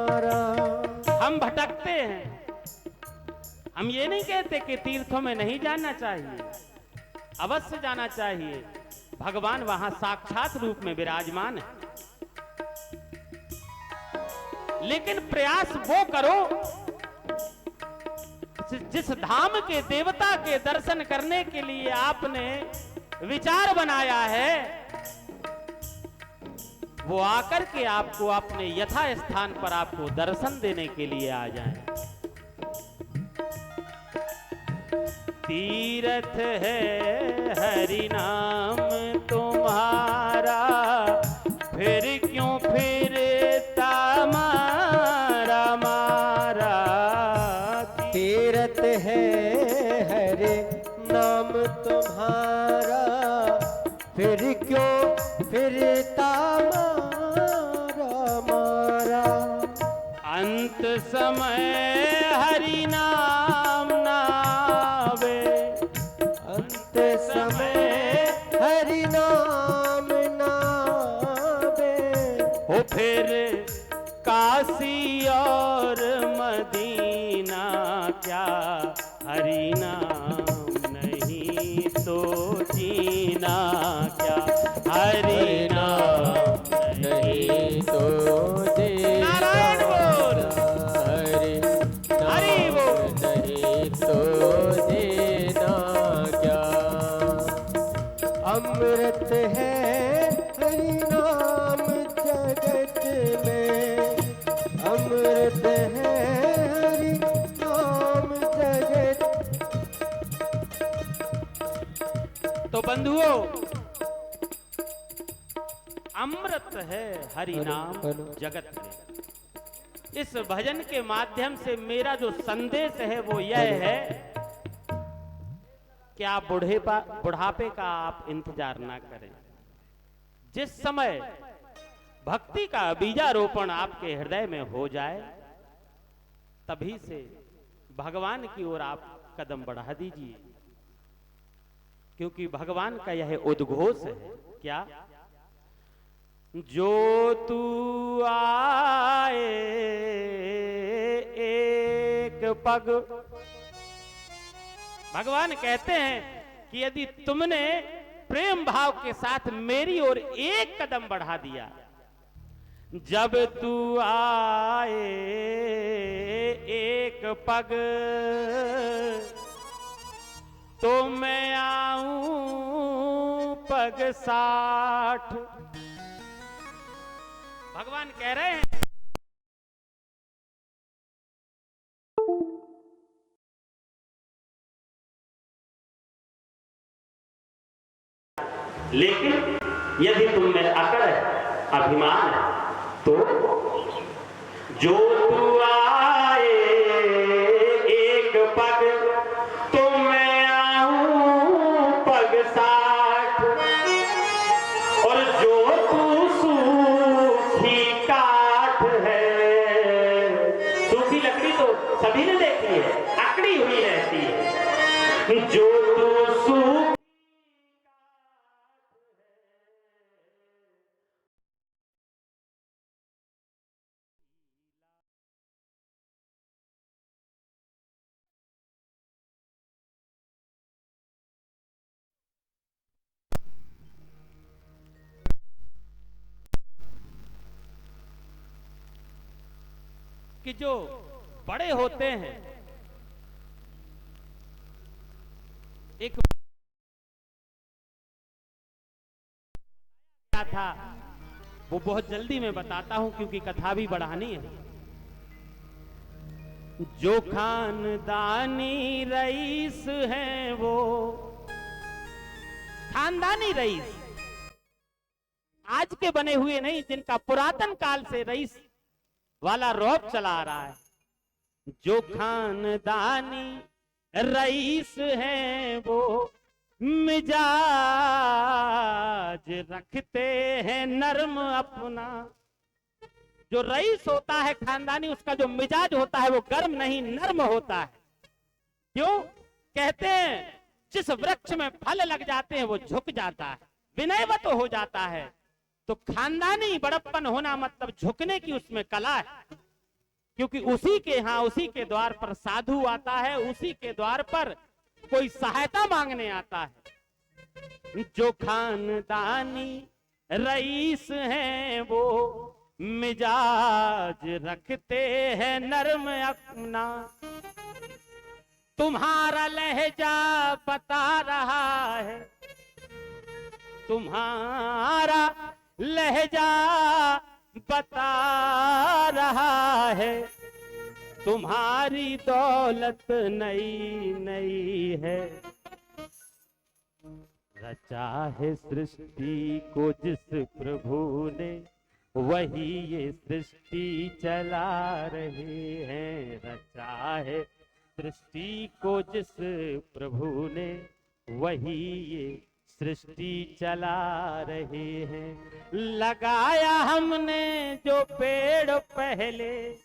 हम भटकते हैं, हम ये नहीं कहते कि तीर्थों में नहीं जाना चाहिए, अवश्य जाना चाहिए। भगवान वहां साक्षात रूप में विराजमान है, लेकिन प्रयास वो करो जिस धाम के देवता के दर्शन करने के लिए आपने विचार बनाया है, वो आकर के आपको अपने यथा स्थान पर आपको दर्शन देने के लिए आ जाएं। तीर्थ है हरि नाम तुम्हारा, फिर क्यों फिरता मारा मारा। तीर्थ है हरि नाम तुम्हारा, फिर क्यों फिरता मारा मारा। अंत समय हरि नाम नावे, अंत समय हरि नाम नावे। हो फिर काशी और मदीना, क्या हरि नाम नहीं तो जीना, क्या हरि नाम नहीं तो जीना। नारायण बोल, हरि नाम नहीं तो जीना क्या। अमृत है हरि नाम जगत में, अमृत है हरि नाम जगत। तो बंधुओं, अमृत है हरि नाम जगत में। इस भजन के माध्यम से मेरा जो संदेश है वो यह है कि आप बुढ़ापे का आप इंतजार ना करें। जिस समय भक्ति का बीजारोपण आपके हृदय में हो जाए, तभी से भगवान की ओर आप कदम बढ़ा दीजिए, क्योंकि भगवान का यह उद्घोष है। क्या? जो तू आए एक पग। भगवान कहते हैं कि यदि तुमने प्रेम भाव के साथ मेरी ओर एक कदम बढ़ा दिया, जब तू आए एक पग, तो मैं आऊं पग 60। भगवान कह रहे हैं लेकिन यदि तुम में अकड़ है, अभिमान है, तो जो तू आए एक पग, तो मैं आऊं पग 60। और जो तू सूखी काठ है, सूखी लकड़ी तो सभी ने देखी है, अकड़ी हुई रहती है। जो तू सूखी कि जो बड़े होते हैं, एक क्या था वो बहुत जल्दी मैं बताता हूं, क्योंकि कथा भी बढ़ानी है। जो खानदानी रईस हैं, वो खानदानी रईस आज के बने हुए नहीं, जिनका पुरातन काल से रईस वाला रौब चला आ रहा है। जो खानदानी रईस हैं, वो मिजाज रखते हैं नर्म अपना। जो रईस होता है खानदानी, उसका जो मिजाज होता है वो गर्म नहीं नर्म होता है। क्यों? कहते हैं जिस वृक्ष में फल लग जाते हैं वो झुक जाता है, विनयवत हो जाता है। तो खानदानी बड़प्पन होना मतलब झुकने की उसमें कला है। क्योंकि उसी के यहाँ, उसी के द्वार पर साधु आता है, उसी के द्वार पर कोई सहायता मांगने आता है। जो खानदानी रईस हैं वो मिजाज रखते हैं नर्म अपना। तुम्हारा लहजा बता रहा है, तुम्हारा लहजा बता रहा है, तुम्हारी दौलत नई नई है। रचा है सृष्टि को जिस प्रभु ने, वही ये सृष्टि चला रहे हैं। रचा है सृष्टि को जिस प्रभु ने, वही ये सृष्टि चला रहे हैं। लगाया हमने जो पेड़ पहले,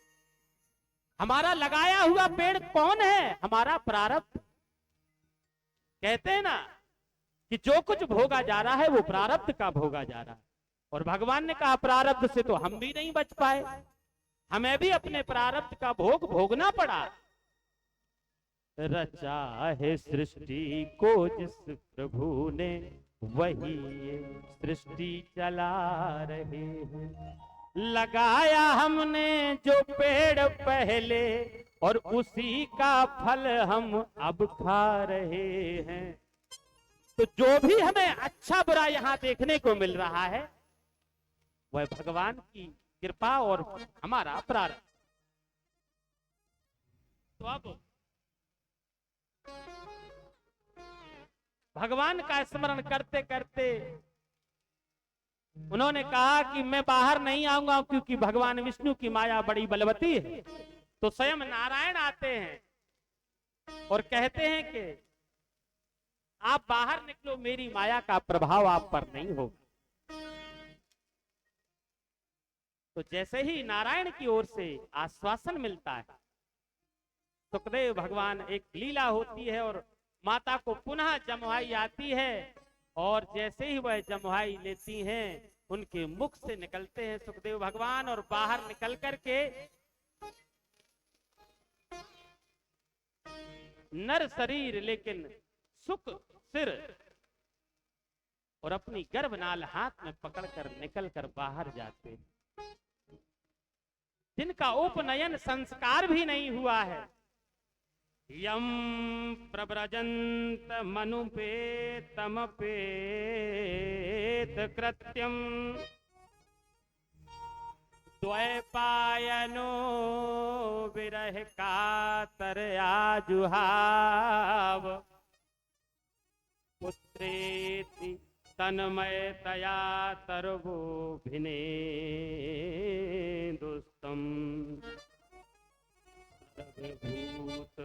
हमारा लगाया हुआ पेड़ कौन है? हमारा प्रारब्ध। कहते हैं ना कि जो कुछ भोगा जा रहा है वो प्रारब्ध का भोगा जा रहा है। और भगवान ने कहा प्रारब्ध से तो हम भी नहीं बच पाए, हमें भी अपने प्रारब्ध का भोग भोगना पड़ा। रचा है सृष्टि को जिस प्रभु ने, वही ये सृष्टि चला रहे हैं। लगाया हमने जो पेड़ पहले, और उसी का फल हम अब खा रहे हैं। तो जो भी हमें अच्छा बुरा यहाँ देखने को मिल रहा है, वह भगवान की कृपा और हमारा प्रारब्ध। तो अब भगवान का स्मरण करते करते उन्होंने कहा कि मैं बाहर नहीं आऊंगा, क्योंकि भगवान विष्णु की माया बड़ी बलवती है। तो स्वयं नारायण आते हैं और कहते हैं कि आप बाहर निकलो, मेरी माया का प्रभाव आप पर नहीं होगा। तो जैसे ही नारायण की ओर से आश्वासन मिलता है, सुखदेव भगवान, एक लीला होती है और माता को पुनः जमुआई आती है, और जैसे ही वह जमुआई लेती हैं, उनके मुख से निकलते हैं सुखदेव भगवान, और बाहर निकल करके नर शरीर लेकिन सुख सिर, और अपनी गर्भनाल हाथ में पकड़कर निकलकर बाहर जाते हैं। जिनका उपनयन संस्कार भी नहीं हुआ है। यम प्रव्रजंत मनुपेतमपेत कृत्यम, द्वैपायनो विरह कातर आजुहाव, पुत्रेति तन्मयतया तरवोभिने दुस्तम, सर्वभूत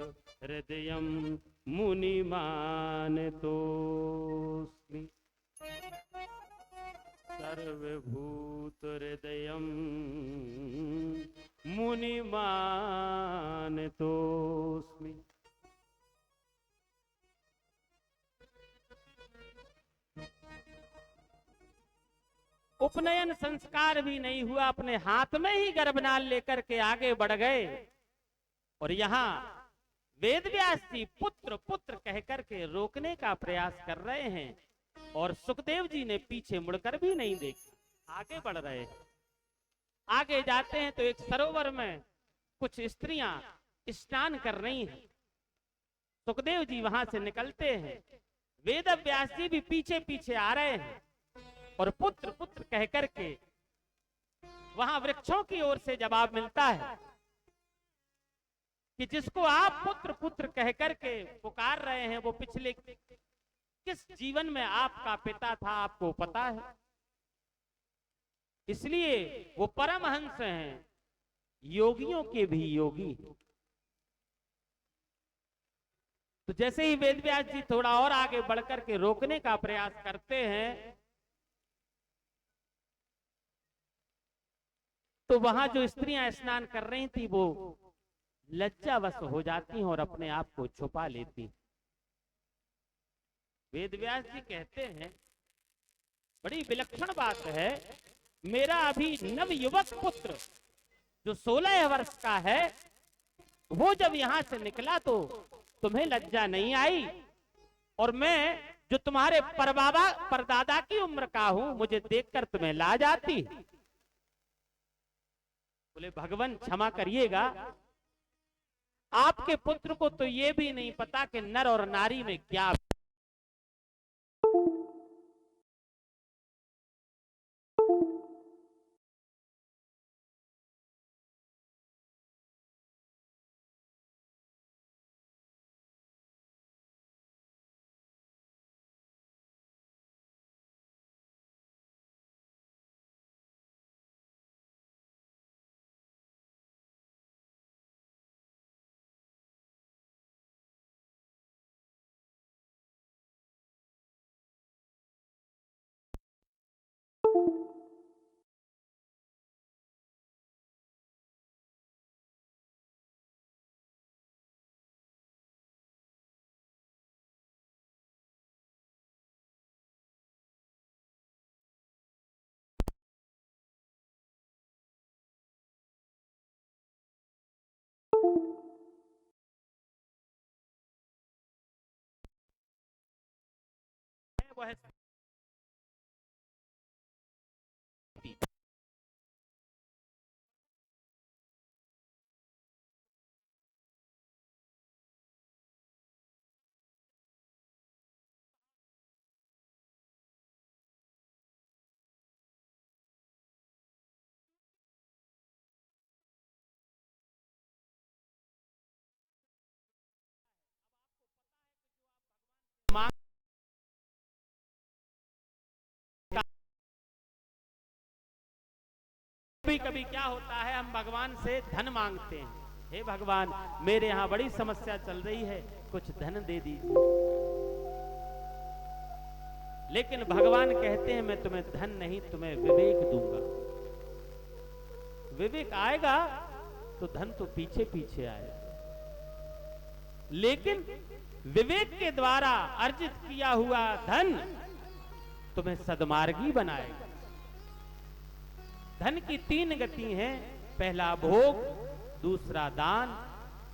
हृदयं मुनिमानतोऽस्मि, सर्वभूत हृदयं मुनिमानतोऽस्मि। उपनयन संस्कार भी नहीं हुआ, अपने हाथ में ही गर्भनाल लेकर के आगे बढ़ गए, और यहाँ वेदव्यास जी पुत्र पुत्र कहकर के रोकने का प्रयास कर रहे हैं, और सुखदेव जी ने पीछे मुड़कर भी नहीं देखा, आगे बढ़ रहे हैं। आगे जाते हैं तो एक सरोवर में कुछ स्त्रियां स्नान कर रही हैं। सुखदेव जी वहां से निकलते हैं, वेदव्यास जी भी पीछे पीछे आ रहे हैं, और पुत्र पुत्र कहकर के वहां वृक्षों की ओर से जवाब मिलता है कि जिसको आप पुत्र पुत्र कहकर के पुकार रहे हैं, वो पिछले किस जीवन में आपका पिता था, आपको पता है। इसलिए वो परमहंस हैं, योगियों के भी योगी। तो जैसे ही वेदव्यास जी थोड़ा और आगे बढ़कर के रोकने का प्रयास करते हैं, तो वहां जो स्त्रियां स्नान कर रही थी वो लज्जावश हो जाती हैं और अपने आप को छुपा लेती। वेदव्यास जी कहते हैं बड़ी विलक्षण बात है, मेरा अभी नव युवक पुत्र जो 16 वर्ष का है वो जब यहां से निकला तो तुम्हें लज्जा नहीं आई, और मैं जो तुम्हारे परदादा की उम्र का हूं, मुझे देखकर तुम्हें लाज आती। बोले भगवान क्षमा करिएगा, आपके पुत्र को तो ये भी नहीं पता कि नर और नारी में क्या। वह मांग कभी कभी क्या होता है, हम भगवान से धन मांगते हैं, हे भगवान मेरे यहाँ बड़ी समस्या चल रही है, कुछ धन दे दीजिए। लेकिन भगवान कहते हैं मैं तुम्हें धन नहीं, तुम्हें विवेक दूंगा। विवेक आएगा तो धन तो पीछे पीछे आएगा, लेकिन विवेक के द्वारा अर्जित किया हुआ धन तुम्हें सद्मार्गी बनाएगा। धन की 3 गति हैं, पहला भोग, दूसरा दान,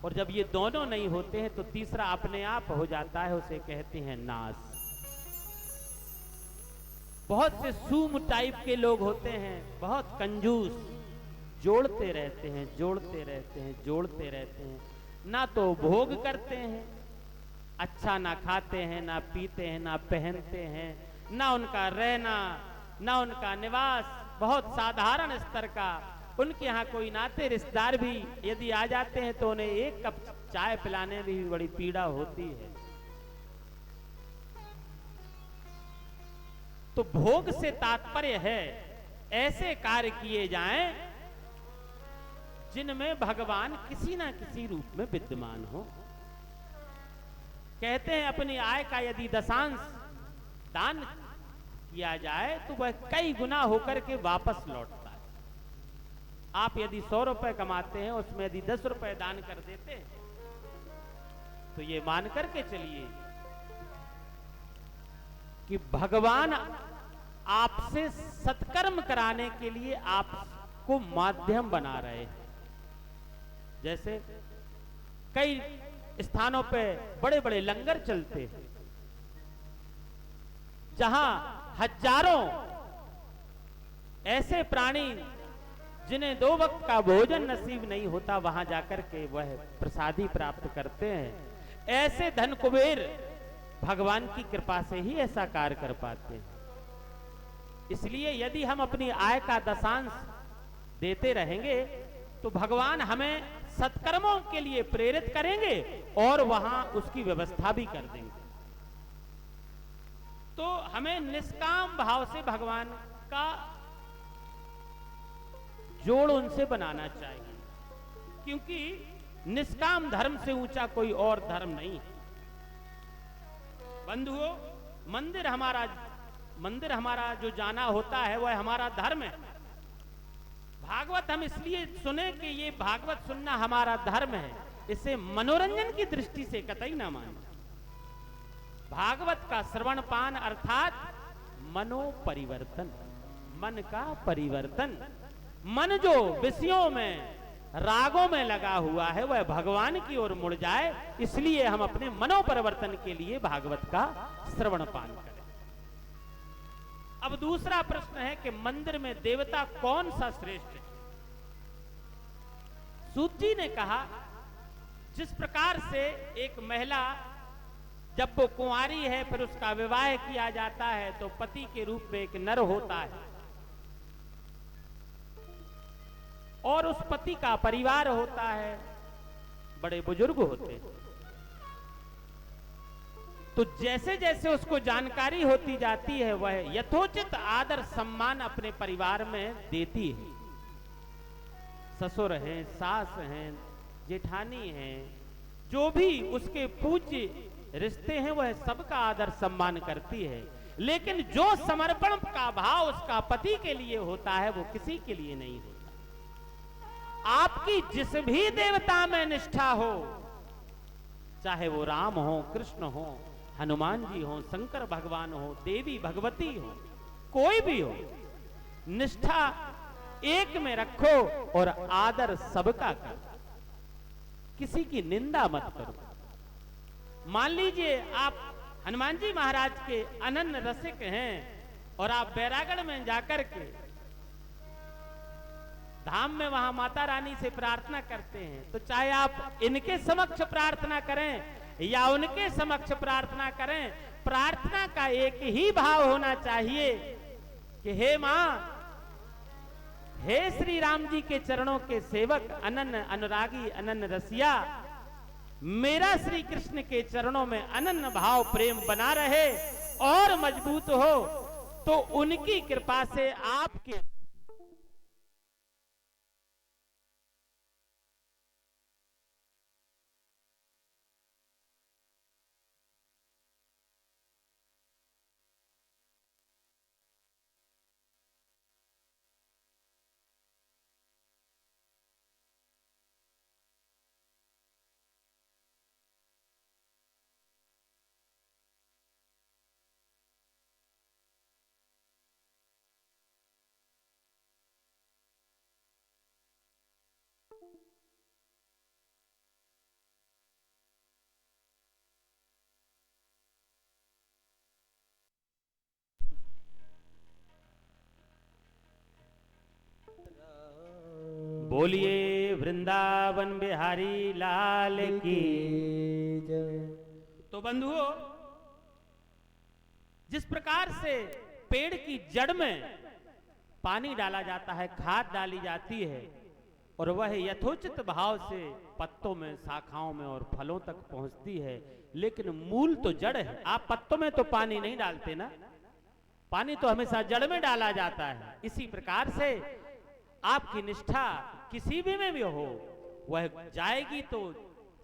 और जब ये दोनों नहीं होते हैं तो तीसरा अपने आप हो जाता है, उसे कहते हैं नाश। बहुत से सूम टाइप के लोग होते हैं, बहुत कंजूस, जोड़ते रहते हैं, जोड़ते रहते हैं, जोड़ते रहते हैं, ना तो भोग करते हैं, अच्छा ना खाते हैं, ना पीते हैं, ना पहनते हैं, ना उनका रहना, ना उनका निवास, बहुत साधारण स्तर का। उनके यहाँ कोई नाते रिश्तेदार भी यदि आ जाते हैं तो उन्हें 1 कप चाय पिलाने में भी बड़ी पीड़ा होती है। तो भोग से तात्पर्य है ऐसे कार्य किए जाएं जिनमें भगवान किसी ना किसी रूप में विद्यमान हो। कहते हैं अपनी आय का यदि दशांश दान किया जाए तो वह कई गुना होकर के वापस लौटता है। आप यदि 100 रुपए कमाते हैं, उसमें यदि 10 रुपए दान कर देते हैं तो ये मान करके चलिए कि भगवान आपसे सत्कर्म कराने के लिए आपको माध्यम बना रहे हैं। जैसे कई स्थानों पे बड़े बड़े लंगर चलते हैं, जहां हजारों ऐसे प्राणी जिन्हें 2 वक्त का भोजन नसीब नहीं होता, वहां जाकर के वह प्रसादी प्राप्त करते हैं। ऐसे धन कुबेर भगवान की कृपा से ही ऐसा कार्य कर पाते हैं। इसलिए यदि हम अपनी आय का दशांश देते रहेंगे तो भगवान हमें सत्कर्मों के लिए प्रेरित करेंगे और वहां उसकी व्यवस्था भी कर देंगे। तो हमें निष्काम भाव से भगवान का जोड़ उनसे बनाना चाहिए, क्योंकि निष्काम धर्म से ऊंचा कोई और धर्म नहीं है। बंधुओं, मंदिर हमारा जो जाना होता है वह हमारा धर्म है। भागवत हम इसलिए सुने कि ये भागवत सुनना हमारा धर्म है, इसे मनोरंजन की दृष्टि से कतई ना माने। भागवत का श्रवण पान अर्थात मनोपरिवर्तन, मन का परिवर्तन। मन जो विषयों में रागों में लगा हुआ है वह भगवान की ओर मुड़ जाए, इसलिए हम अपने मनोपरिवर्तन के लिए भागवत का श्रवण पान करें। अब दूसरा प्रश्न है कि मंदिर में देवता कौन सा श्रेष्ठ है। सूत जी ने कहा, जिस प्रकार से एक महिला जब वो कुंवारी है फिर उसका विवाह किया जाता है तो पति के रूप में एक नर होता है और उस पति का परिवार होता है, बड़े बुजुर्ग होते हैं। तो जैसे जैसे उसको जानकारी होती जाती है वह यथोचित आदर सम्मान अपने परिवार में देती है। ससुर हैं, सास हैं, जेठानी हैं, जो भी उसके पूज्य रिश्ते हैं वह सबका आदर सम्मान करती है। लेकिन जो समर्पण का भाव उसका पति के लिए होता है वो किसी के लिए नहीं होता। आपकी जिस भी देवता में निष्ठा हो, चाहे वो राम हो, कृष्ण हो, हनुमान जी हो, शंकर भगवान हो, देवी भगवती हो, कोई भी हो, निष्ठा एक में रखो और आदर सबका करो, किसी की निंदा मत करो। मान लीजिए आप हनुमान जी महाराज के अनन्य रसिक हैं और आप बैरागढ़ में जाकर के धाम में वहां माता रानी से प्रार्थना करते हैं, तो चाहे आप इनके समक्ष प्रार्थना करें या उनके समक्ष प्रार्थना करें, प्रार्थना का एक ही भाव होना चाहिए कि हे मां, हे श्री राम जी के चरणों के सेवक, अनन्य अनुरागी, अनन्य रसिया, मेरा श्री कृष्ण के चरणों में अनन्य भाव प्रेम बना रहे और मजबूत हो, तो उनकी कृपा से आपके बोलिए वृंदावन बिहारी लाल की जय। तो बंधुओं, जिस प्रकार से पेड़ की जड़ में पानी डाला जाता है, खाद डाली जाती है और वह यथोचित भाव से पत्तों में, शाखाओं में और फलों तक पहुंचती है, लेकिन मूल तो जड़ है। आप पत्तों में तो पानी नहीं डालते ना, पानी तो हमेशा जड़ में डाला जाता है। इसी प्रकार से आपकी निष्ठा किसी भी में भी हो, वह जाएगी तो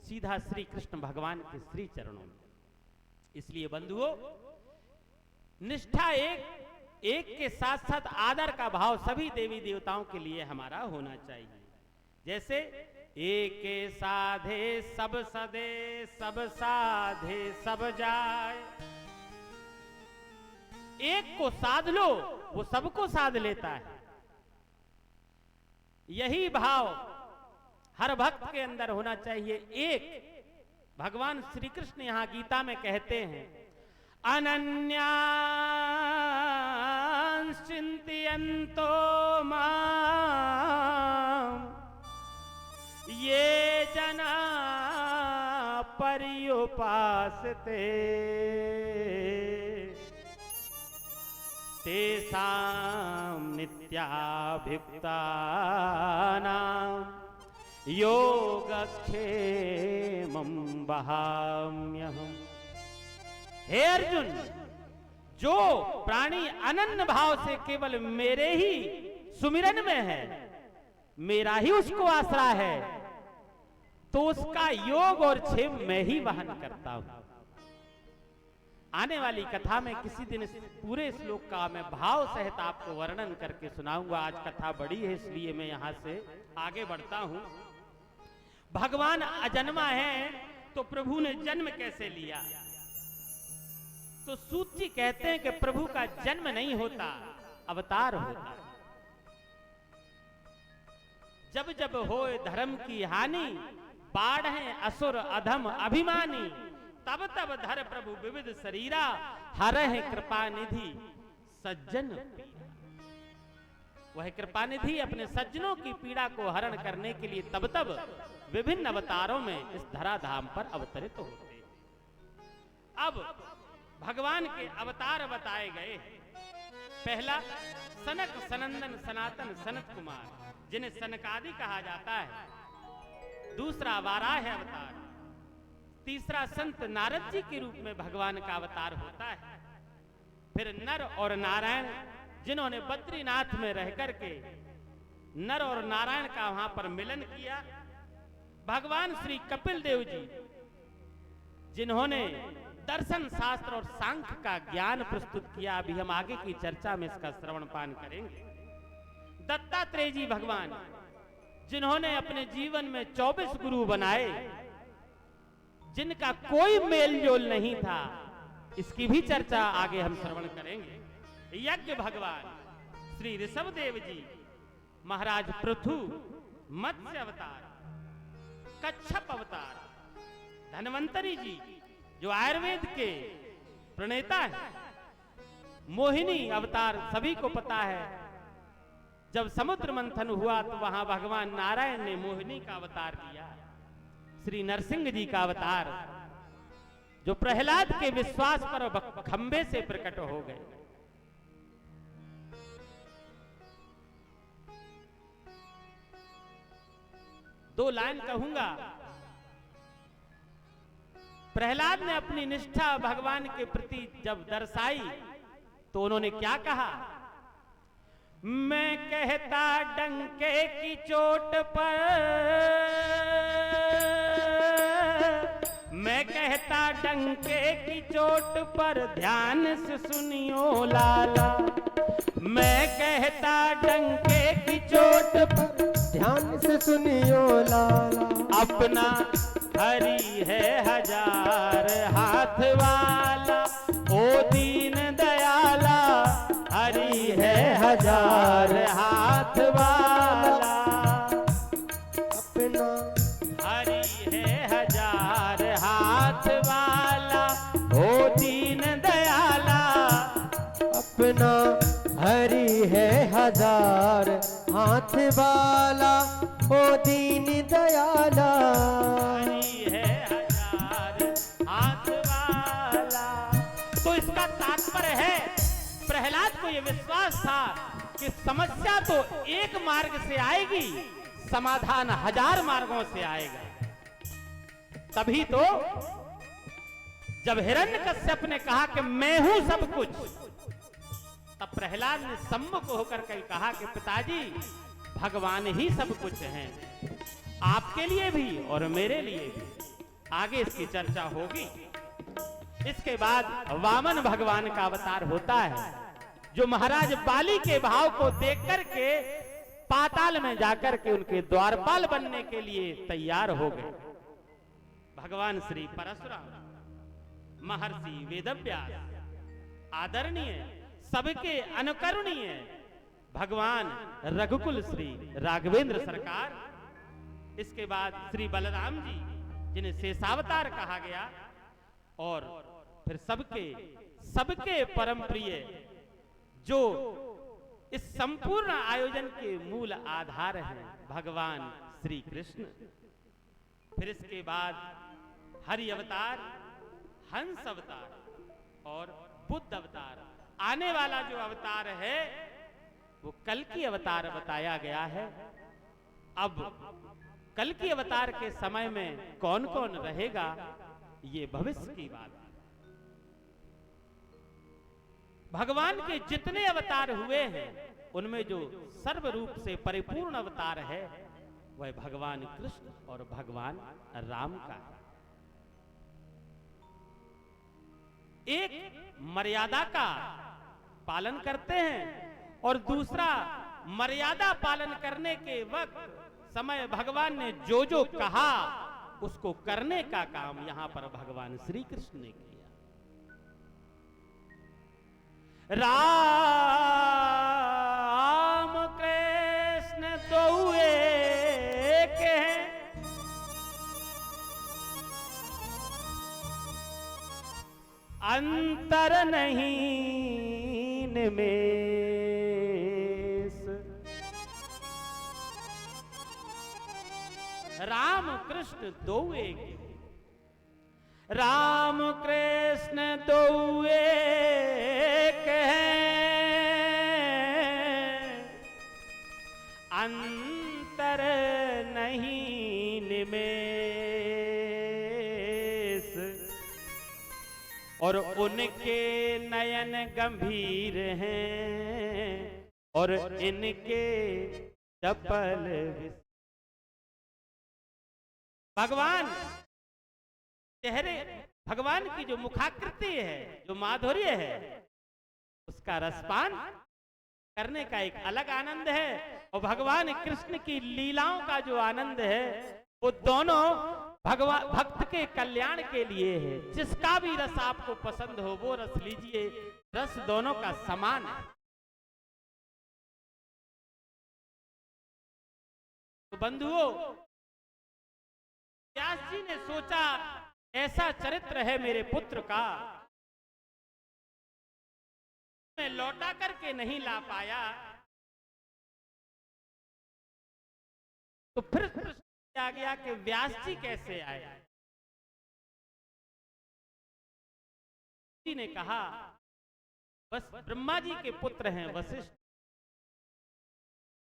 सीधा श्री कृष्ण भगवान के श्री चरणों में। इसलिए बंधुओं, निष्ठा एक के साथ साथ आदर का भाव सभी देवी देवताओं के लिए हमारा होना चाहिए। जैसे एक साधे सब सदे, सब साधे सब जाए। एक को साध लो, वो सबको साध लेता है। यही भाव हर भक्त के अंदर होना चाहिए। एक भगवान श्री कृष्ण यहां गीता में कहते हैं, अनन्यान् चिन्तयन्तो माम् ये जना पर्युपासते तेषां नित्याभियुक्तानां योगक्षेमं वहाम्यहम्। हे अर्जुन, जो प्राणी अनन्य भाव से केवल मेरे ही सुमिरन में है, मेरा ही उसको आसरा है, तो उसका योग और क्षेम मैं ही वहन करता हूं। आने वाली कथा में किसी दिन इस पूरे श्लोक का मैं भाव सहित आपको वर्णन करके सुनाऊंगा। आज कथा बड़ी है इसलिए मैं यहां से आगे बढ़ता हूं। भगवान अजन्मा है तो प्रभु ने जन्म कैसे लिया? तो सूत जी कहते हैं कि प्रभु का जन्म नहीं होता, अवतार होता। जब जब होए धर्म की हानि, बाढ़े असुर अधम अभिमानी, तब तब धर प्रभु विविध शरीरा, हरहि कृपा निधि सज्जन पीरा। वह कृपा निधि अपने सज्जनों की पीड़ा को हरण करने के लिए तब तब विभिन्न अवतारों में इस धराधाम पर अवतरित होते हैं। अब भगवान के अवतार बताए गए। पहला सनक सनंदन सनातन सनत कुमार, जिन्हें सनकादि कहा जाता है। दूसरा वाराह अवतार। तीसरा संत नारद जी के रूप में भगवान का अवतार होता है। फिर नर और नारायण, जिन्होंने बद्रीनाथ में रह करके नर और नारायण का वहां पर मिलन किया। भगवान श्री कपिल देव जी, जिन्होंने दर्शन शास्त्र और सांख्य का ज्ञान प्रस्तुत किया। अभी हम आगे की चर्चा में इसका श्रवण पान करेंगे। दत्तात्रेय जी भगवान, जिन्होंने अपने जीवन में 24 गुरु बनाए, जिनका कोई मेल जोल नहीं था, इसकी भी चर्चा आगे हम श्रवण करेंगे। यज्ञ भगवान श्री ऋषभ देव जी, महाराज पृथु, मत्स्य अवतार, कच्छप अवतार, धन्वंतरी जी जो आयुर्वेद के प्रणेता हैं, मोहिनी अवतार सभी को पता है। जब समुद्र मंथन हुआ तो वहां भगवान नारायण ने मोहिनी का अवतार लिया। श्री नरसिंह जी का अवतार, जो प्रहलाद के विश्वास पर खंबे से प्रकट हो गए। दो लाइन कहूंगा। प्रहलाद ने अपनी निष्ठा भगवान के प्रति जब दर्शाई तो उन्होंने क्या कहा? मैं कहता डंके की चोट पर, मैं कहता डंके की चोट पर ध्यान से सुनियो लाला। मैं कहता डंके की चोट पर ध्यान से सुनियो लाला। अपना हरि है हजार हाथ वाला, ओ दीन दयाला, हरि है हजार हाथ वाला। अपना हरि है हजार हाथ वाला, ओ दीन दयाला। अपना हरि है हजार हाथ वाला, ओ दीन दयाला। हरि है हजार हाथ वाला। तो इसका तात्पर्य है, प्रहलाद को यह विश्वास था कि समस्या तो एक मार्ग से आएगी, समाधान हजार मार्गों से आएगा। तभी तो जब हिरण्यकश्यप ने कहा कि मैं हूं सब कुछ, तब प्रहलाद ने सम्मुख होकर के कहा कि पिताजी, भगवान ही सब कुछ हैं, आपके लिए भी और मेरे लिए भी। आगे इसकी चर्चा होगी। इसके बाद वामन भगवान का अवतार होता है, जो महाराज बाली के भाव को देख करके पाताल में जाकर के उनके द्वारपाल बनने के लिए तैयार हो गए। भगवान श्री परशुराम, महर्षि वेदव्यास, आदरणीय, सबके अनुकरणीय भगवान रघुकुल श्री राघवेंद्र सरकार। इसके बाद श्री बलराम जी, जिन्हें शेषावतार कहा गया, और फिर सबके परम प्रिय, जो इस संपूर्ण आयोजन के मूल आधार हैं, भगवान श्री कृष्ण। फिर इसके बाद हरि अवतार, हंस अवतार और बुद्ध अवतार। आने वाला जो अवतार है वो कल्कि अवतार बताया गया है। अब कल्कि अवतार के समय में कौन कौन रहेगा, ये भविष्य की बात है। भगवान के जितने अवतार हुए हैं, उनमें जो सर्व रूप से परिपूर्ण अवतार है वह भगवान कृष्ण और भगवान राम का है। एक मर्यादा का पालन करते हैं और दूसरा मर्यादा पालन करने के वक्त समय भगवान ने जो जो कहा उसको करने का काम यहां पर भगवान श्री कृष्ण ने किया। राम कृष्ण दोए अंतर नहीं निमेष। राम कृष्ण दो एक, राम कृष्ण दो एक हैं, अंतर नहीं निमेष। और उनके नयन गंभीर हैं और इनके चपल। भगवान चेहरे, भगवान की जो मुखाकृति है, जो माधुर्य है, उसका रसपान करने का एक अलग आनंद है। और भगवान कृष्ण की लीलाओं का जो आनंद है, वो दोनों भगवान भक्त के कल्याण के लिए है। जिसका भी रस आपको पसंद हो वो रस लीजिए, रस दोनों का समान है। तो बंधुओं, व्यास जी ने सोचा ऐसा चरित्र है मेरे पुत्र का, मैं लौटा करके नहीं ला पाया। तो फिर प्रश्न आ गया कि व्यास जी कैसे आए। जी ने कहा बस ब्रह्मा जी के पुत्र हैं वशिष्ठ।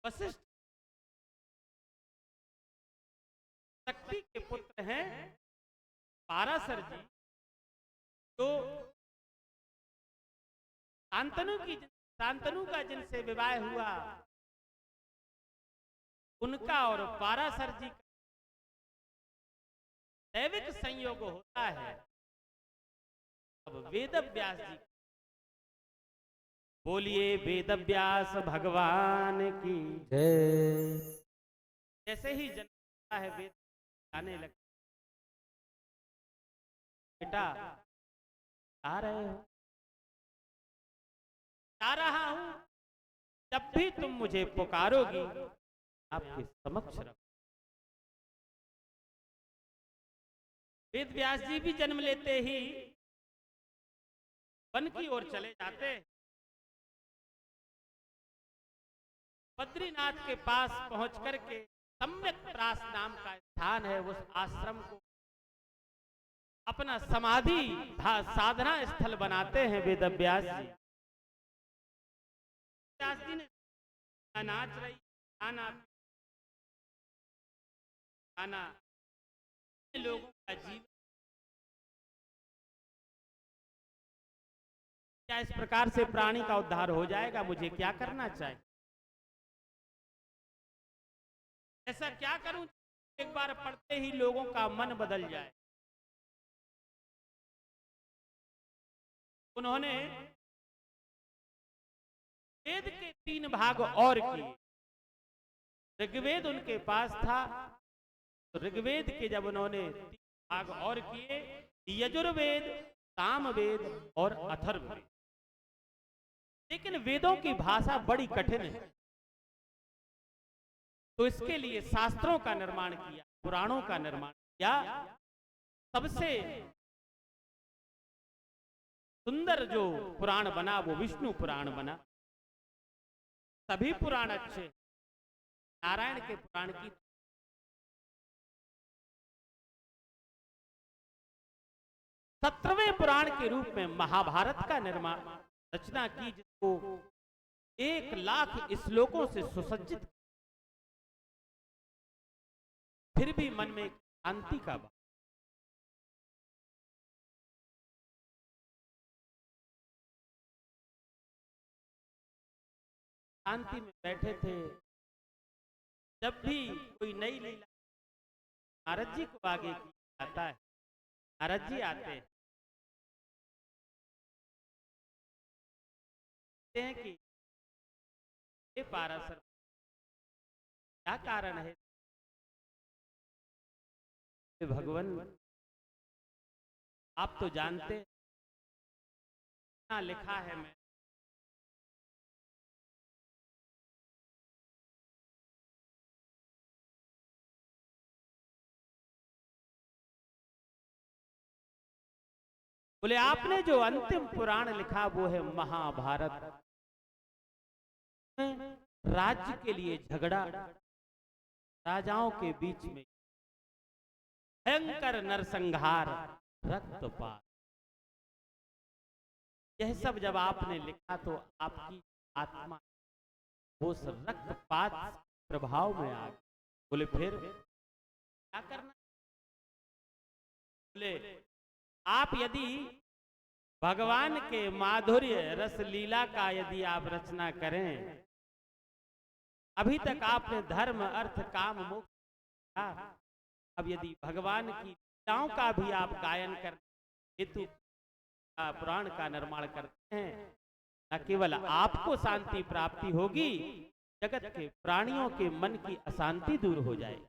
वशिष्ठ शक्ति के पुत्र हैं पाराशर जी। तो शांतनु का जिनसे विवाह हुआ, उनका और पाराशर जी का दैविक संयोग होता है। अब वेद व्यास जी, बोलिए वेद व्यास भगवान की जय। जैसे ही जन्म है वेद गाने लगते, बेटा आ रहे हो, आ रहा हूं, जब भी तुम मुझे पुकारोगी आपके समक्ष रख। वेद व्यास जी भी जन्म लेते ही वन की ओर चले जाते। बद्रीनाथ के पास पहुंच करके सम्यक प्रास नाम का स्थान है, उस आश्रम को अपना समाधि साधना स्थल बनाते हैं वेद व्यास जी। व्यास जी ने नाच रही, खाना खाना लोगों का जीवन क्या इस प्रकार से प्राणी का उद्धार हो जाएगा, मुझे क्या करना चाहिए, ऐसा क्या करूं एक बार पढ़ते ही लोगों का मन बदल जाए। उन्होंने वेद के 3 भाग और किए। ऋग्वेद उनके पास था, तो ऋग्वेद के जब उन्होंने 3 भाग और किए, यजुर्वेद, सामवेद और अथर्ववेद। लेकिन वेदों की भाषा बड़ी कठिन है, तो इसके लिए शास्त्रों का निर्माण किया, पुराणों का निर्माण किया। सबसे सुंदर जो पुराण बना वो विष्णु पुराण बना। सभी पुराण अच्छे, नारायण के पुराण की 17वें पुराण के रूप में महाभारत का निर्माण रचना की, जिसको 1 लाख श्लोकों से सुसज्जित, फिर भी मन में शांति का भाव। शांति में बैठे थे। जब भी कोई नई लीला नारद जी को आगे आता है, नारद जी आते हैं कि ये पाराशर क्या कारण है। भगवान आप तो जानते, लिखा है मैं बोले आपने जो अंतिम पुराण लिखा वो है महाभारत। राज्य के लिए झगड़ा, राजाओं के बीच में भयंकर नरसंहार, रक्तपात, यह सब जब आपने लिखा तो आपकी आत्मा वो रक्तपात प्रभाव में आ गई। बोले फिर क्या करना? बोले आप यदि भगवान के माधुर्य रस लीला का यदि आप रचना करें, अभी तक आपने धर्म अर्थ काम मोक्ष किया, अब यदि भगवान की लीलाओं का भी आप गायन कर हेतु पुराण का निर्माण करते हैं, न केवल आपको शांति प्राप्ति होगी, जगत के प्राणियों के मन की अशांति दूर हो जाएगी।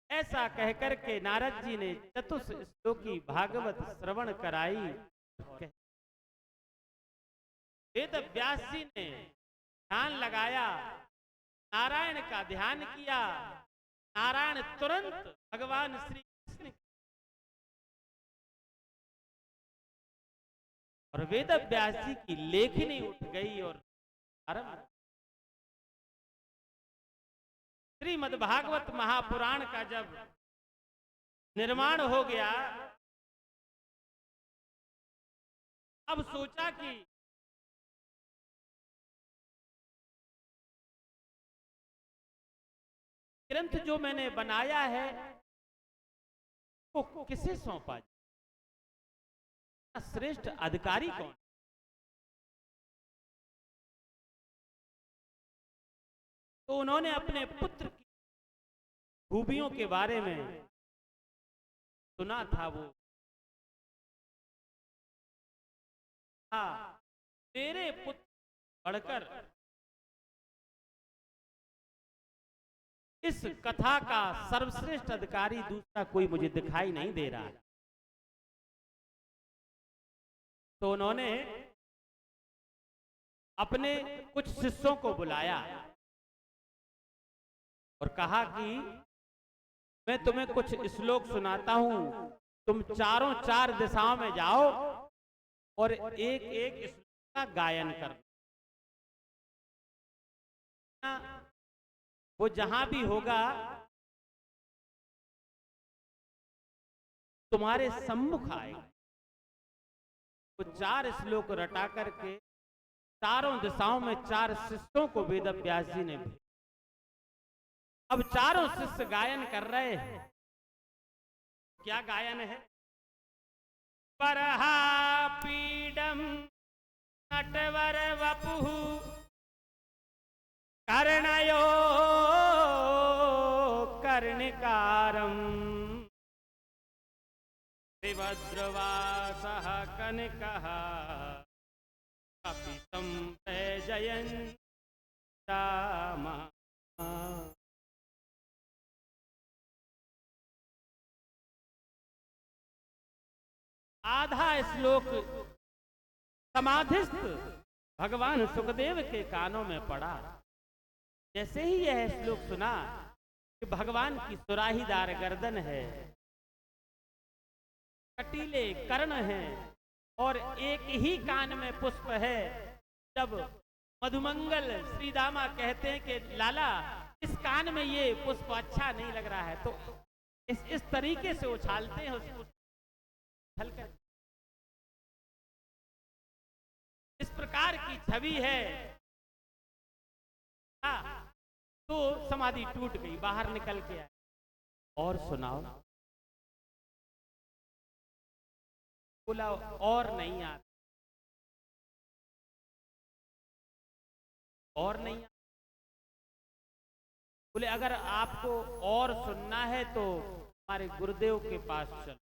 ऐसा कहकर के नारद जी ने चतुष श्लोकी भागवत श्रवण कराई। वेद व्यास जी ने ध्यान लगाया, नारायण का ध्यान किया। नारायण तुरंत भगवान श्री कृष्ण और वेद व्यास जी की लेखनी उठ गई और आरंभ। श्रीमद् भागवत महापुराण का जब निर्माण हो गया, अब सोचा कि ग्रंथ जो मैंने बनाया है वो किसे सौंपा जाए, श्रेष्ठ अधिकारी कौन? तो उन्होंने अपने पुत्र की खूबियों के बारे में सुना था। वो तेरे पुत्र बढ़कर इस कथा का सर्वश्रेष्ठ अधिकारी दूसरा कोई मुझे दिखाई नहीं दे रहा। तो उन्होंने अपने कुछ शिष्यों को बुलाया और कहा कि मैं तुम्हें कुछ श्लोक सुनाता हूं, तुम चारों चार दिशाओं में जाओ और एक एक श्लोक का गायन करना। वो जहां भी होगा तुम्हारे सम्मुख आएगा। वो चार श्लोक रटा करके चारों दिशाओं में चार शिष्यों को वेद व्यास जी ने भेजा। अब चारों शिष्य गायन कर रहे हैं। क्या गायन है? परहा पीडम नटवर वपुः कर्णयो कर्णिकारम् त्रिभद्रवासः कनकः कपितं जयन् रामः। आधा श्लोक समाधिस्थ भगवान सुखदेव के कानों में पड़ा। जैसे ही यह श्लोक सुना कि भगवान की सुराहीदार गर्दन है, कटीले कर्ण हैं और एक ही कान में पुष्प है। जब मधुमंगल श्री दामा कहते हैं कि लाला इस कान में ये पुष्प अच्छा नहीं लग रहा है, तो इस तरीके से उछालते हैं उसको हल्का। इस प्रकार की छवि है। तो समाधि टूट गई, बाहर निकल के आए। और सुनाओ? बोला और नहीं आता, और नहीं आता। बोले अगर आपको और सुनना है तो हमारे गुरुदेव के पास चलो।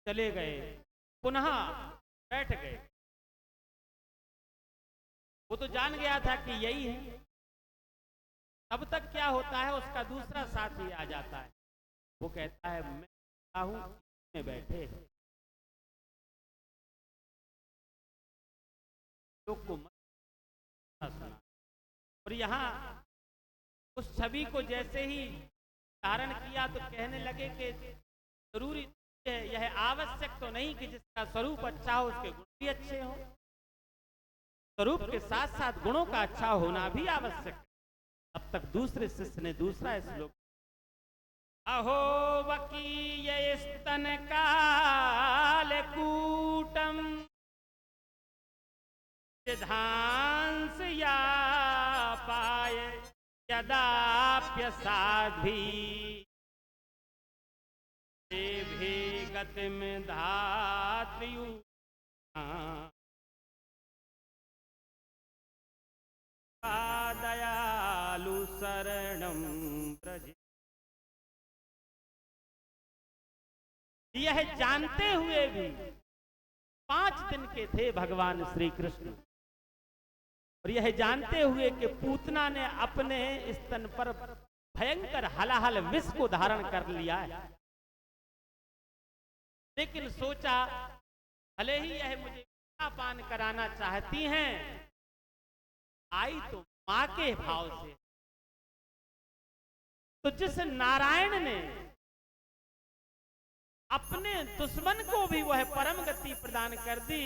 चले गए, पुनः बैठ गए। वो तो जान गया था कि यही है। तब तक क्या होता है, उसका दूसरा साथी आ जाता है। वो कहता है मैं हूं में बैठे लोग को मत सुना। और यहां उस छवि को जैसे ही धारण किया तो कहने लगे कि जरूरी है, यह आवश्यक तो नहीं कि जिसका स्वरूप अच्छा हो उसके गुण भी अच्छे हो। स्वरूप के साथ साथ गुणों का अच्छा होना भी आवश्यक है। अब तक दूसरे शिष्य ने दूसरा श्लोक, अहो वकीय स्तन कालकूटम सिद्धांस या पाय यदाप्यसाध्वी देवे गतिम धात्र्यु दयालु शरणम ब्रज। यह जानते हुए भी 5 दिन के थे भगवान श्री कृष्ण, और यह जानते हुए कि पूतना ने अपने स्तन पर भयंकर हलाहल विष को धारण कर लिया है, लेकिन सोचा भले ही यह मुझे पान कराना चाहती हैं, आई तो मां के भाव से। तो जिस नारायण ने अपने दुश्मन को भी वह परम गति प्रदान कर दी,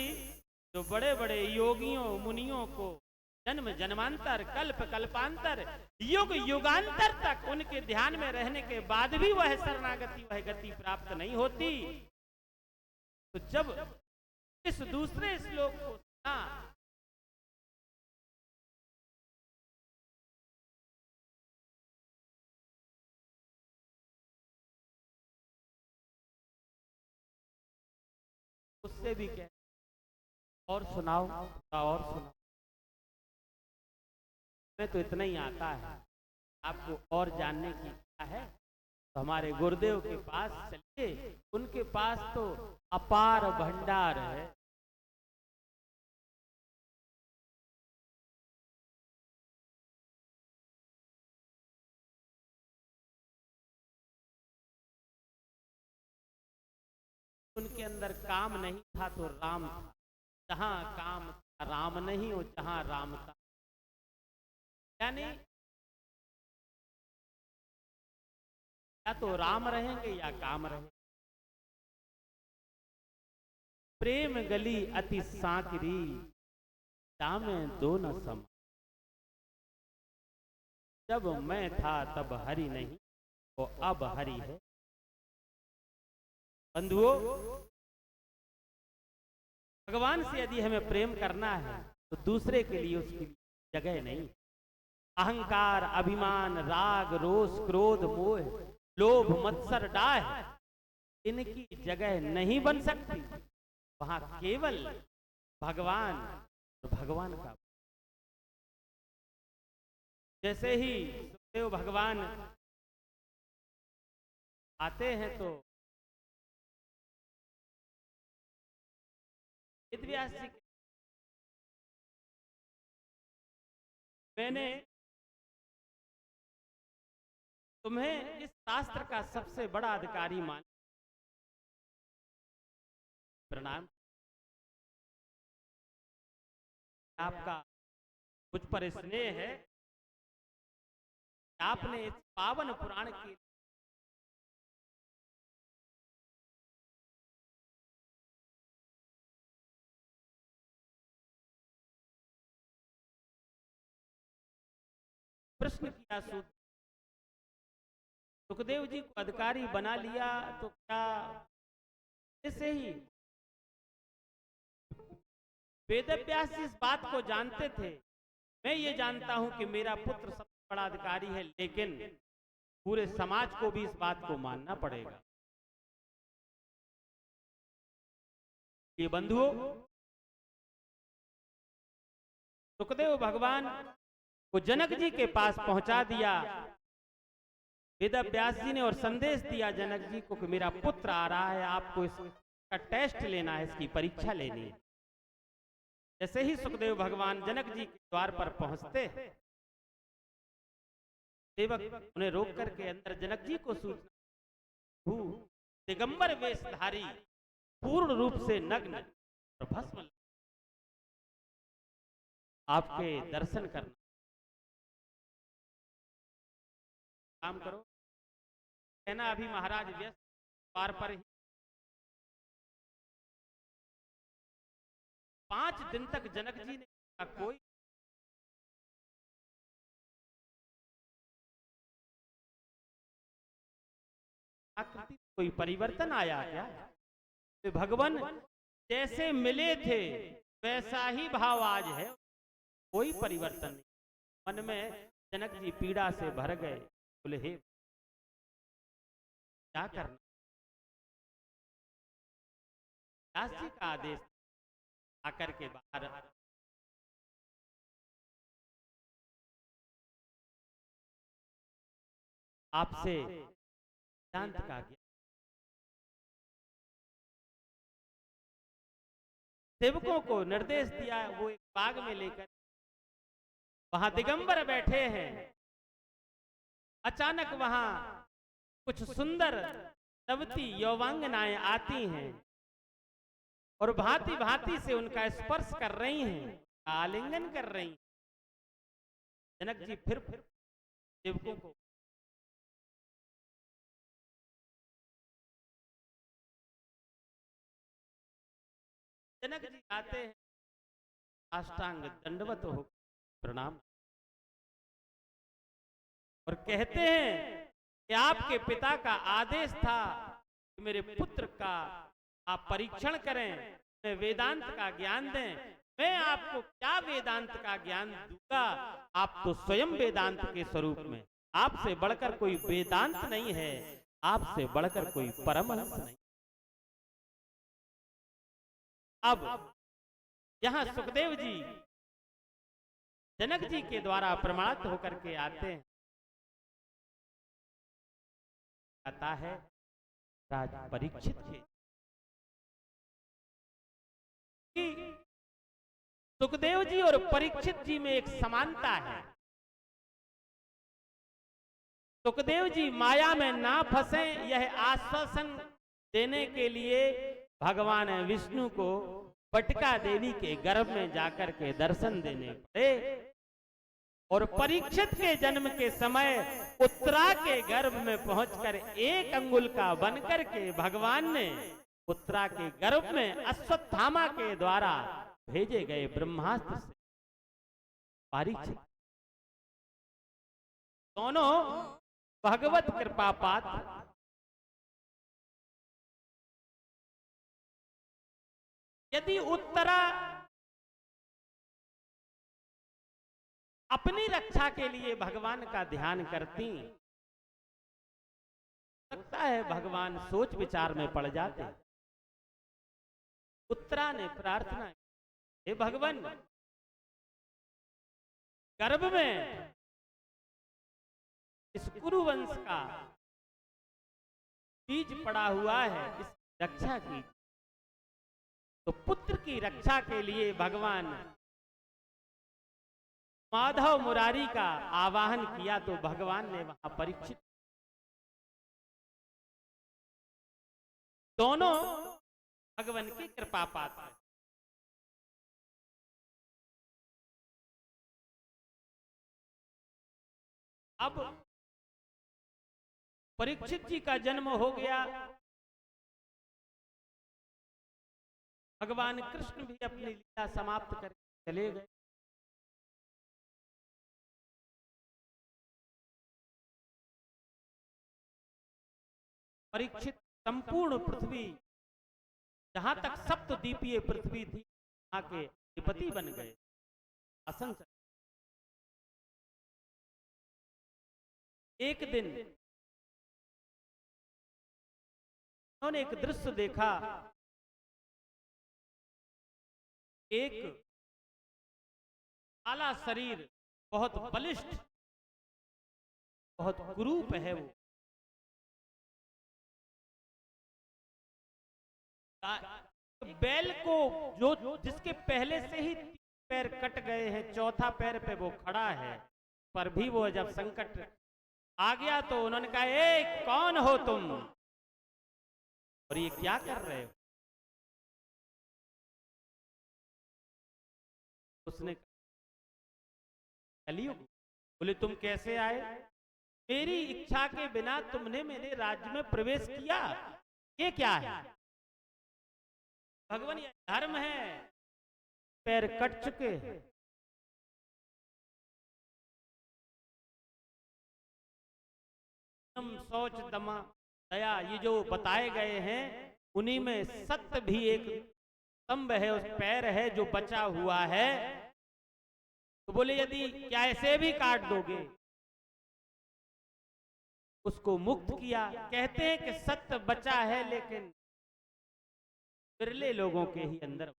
जो बड़े बड़े योगियों मुनियों को जन्म जन्मांतर कल्प कल्पांतर युग युगांतर तक उनके ध्यान में रहने के बाद भी वह शरणागति वह गति प्राप्त नहीं होती, तो जब इस दूसरे श्लोक को सुना उससे भी कह और सुनाओ और सुनाओ, मैं तो इतना ही आता है, आपको और जानने की इच्छा है तो हमारे गुरुदेव के पास चलिए, उनके पास तो अपार भंडार है। उनके अंदर काम नहीं था तो राम था, जहां काम था राम नहीं, और जहां राम था यानी या तो राम रहेंगे या काम रहेंगे। प्रेम गली अति सांकरी जामे दो न सम, जब मैं था तब हरि नहीं, वो अब हरि है। बंधुओं, भगवान से यदि हमें प्रेम करना है तो दूसरे के लिए उसकी जगह नहीं। अहंकार, अभिमान, राग, रोष, क्रोध, मोह, लोभ, मत्सर, डाह, इनकी जगह नहीं बन सकती। वहां केवल भगवान और भगवान का। जैसे ही सुखदेव भगवान आते हैं तो वेदव्यास जी, मैंने तुम्हें इस शास्त्र का सबसे बड़ा अधिकारी मान प्रणाम। आपका मुझ पर स्नेह है, आपने इस पावन पुराण की प्रश्न किया। सुखदेव जी को अधिकारी बना लिया तो क्या ऐसे ही वेदव्यास जी इस बात को जानते थे? मैं ये जानता हूं कि मेरा पुत्र सबसे बड़ा अधिकारी है, लेकिन पूरे समाज को भी इस बात को मानना पड़ेगा। ये बंधुओं, सुखदेव भगवान को जनक जी के पास पहुंचा दिया वेदव्यास जी ने, और संदेश दिया जनक जी को कि मेरा पुत्र आ रहा है, आपको इसका टेस्ट लेना है, इसकी परीक्षा लेनी है। जैसे ही सुखदेव भगवान जनक जी के द्वार पर पहुंचते, सेवक उन्हें रोक करके अंदर जनक जी को सूचना, दिगंबर वेशधारी, पूर्ण रूप से नग्न और भस्म, आपके दर्शन करना। काम करो, कहना अभी महाराज व्यस्त द्वार पर ही 5 दिन तक जनक जी ने कोई आकृति कोई परिवर्तन आया क्या? तो भगवान जैसे मिले थे वैसा ही भाव आज है, कोई परिवर्तन नहीं। मन में जनक जी पीड़ा से भर गए, बोले हे क्या करना? व्यास जी का आदेश आकर के बाहर आपसे वेदांत का ज्ञान, सेवकों को निर्देश दिया, वो एक बाग में लेकर वहां दिगंबर बैठे हैं। अचानक वहां कुछ सुंदर नवती यौवांगनाएं आती हैं और भांति भांति से उनका स्पर्श कर रही हैं, आलिंगन कर रही हैं। जनक जी फिर सेवकों को जनक जी आते हैं, साष्टांग दंडवत हो प्रणाम और कहते हैं कि आपके पिता का आदेश था कि मेरे पुत्र का आप परीक्षण करें, मैं वेदांत का ज्ञान दें। मैं आपको क्या वेदांत का ज्ञान दूंगा? आप तो स्वयं वेदांत के स्वरूप में, आपसे बढ़कर कोई वेदांत नहीं है, आपसे बढ़कर कोई परमहंस नहीं। अब यहां सुखदेव जी जनक जी के द्वारा प्रमाणित होकर के आते हैं। आता है राज परीक्षित के कि सुखदेव जी और परीक्षित जी में एक समानता है। सुखदेव जी माया में ना फंसे, यह आश्वासन देने के लिए भगवान विष्णु को बटका देवी के गर्भ में जाकर के दर्शन देने पड़े और परीक्षित के जन्म के समय उत्तरा के गर्भ में पहुंचकर 1 अंगुल का बनकर के भगवान ने उत्तरा के गर्भ में अश्वत्थामा के द्वारा भेजे गए ब्रह्मास्त्र से परीक्षित दोनों भगवत कृपा पात्र। यदि उत्तरा अपनी रक्षा के लिए भगवान का ध्यान करती, लगता है भगवान सोच विचार में पड़ जाते। उत्तरा ने प्रार्थना, हे भगवान, गर्भ में इस कुरुवंश का बीज पड़ा हुआ है, इस रक्षा की। तो पुत्र की रक्षा के लिए भगवान माधव मुरारी का आवाहन किया, तो भगवान ने वहां परीक्षित दोनों भगवान की कृपा पात्र। अब परीक्षित जी का जन्म हो गया। भगवान कृष्ण भी अपनी लीला समाप्त करके चले गए। परीक्षित संपूर्ण पृथ्वी, जहां तक सप्तद्वीपीय पृथ्वी थी, वहां के अधिपति बन गए, शासन। एक दिन उन्होंने एक दृश्य देखा। एक काला शरीर, बहुत बलिष्ठ, बहुत कुरूप है वो। बैल को जो जिसके पहले से ही 3 पैर कट गए हैं, चौथा पैर पे वो खड़ा है, पर भी वो जब संकट आ गया तो उन्होंने कहा, ए कौन हो तुम और ये क्या कर रहे हो? उसने कलियुग। बोले तुम कैसे आए? मेरी इच्छा के बिना तुमने मेरे राज्य में प्रवेश किया, ये क्या है? भगवान, ये धर्म है। पैर कट चुके, शौच, दमा, दया, ये जो बताए गए हैं उन्हीं में सत्य भी एक स्तंभ है, उस पैर है जो बचा हुआ है। तो बोले यदि क्या ऐसे भी काट दोगे? उसको मुक्त किया। कहते हैं कि सत्य बचा है लेकिन बिरले लोगों के ही अंदर।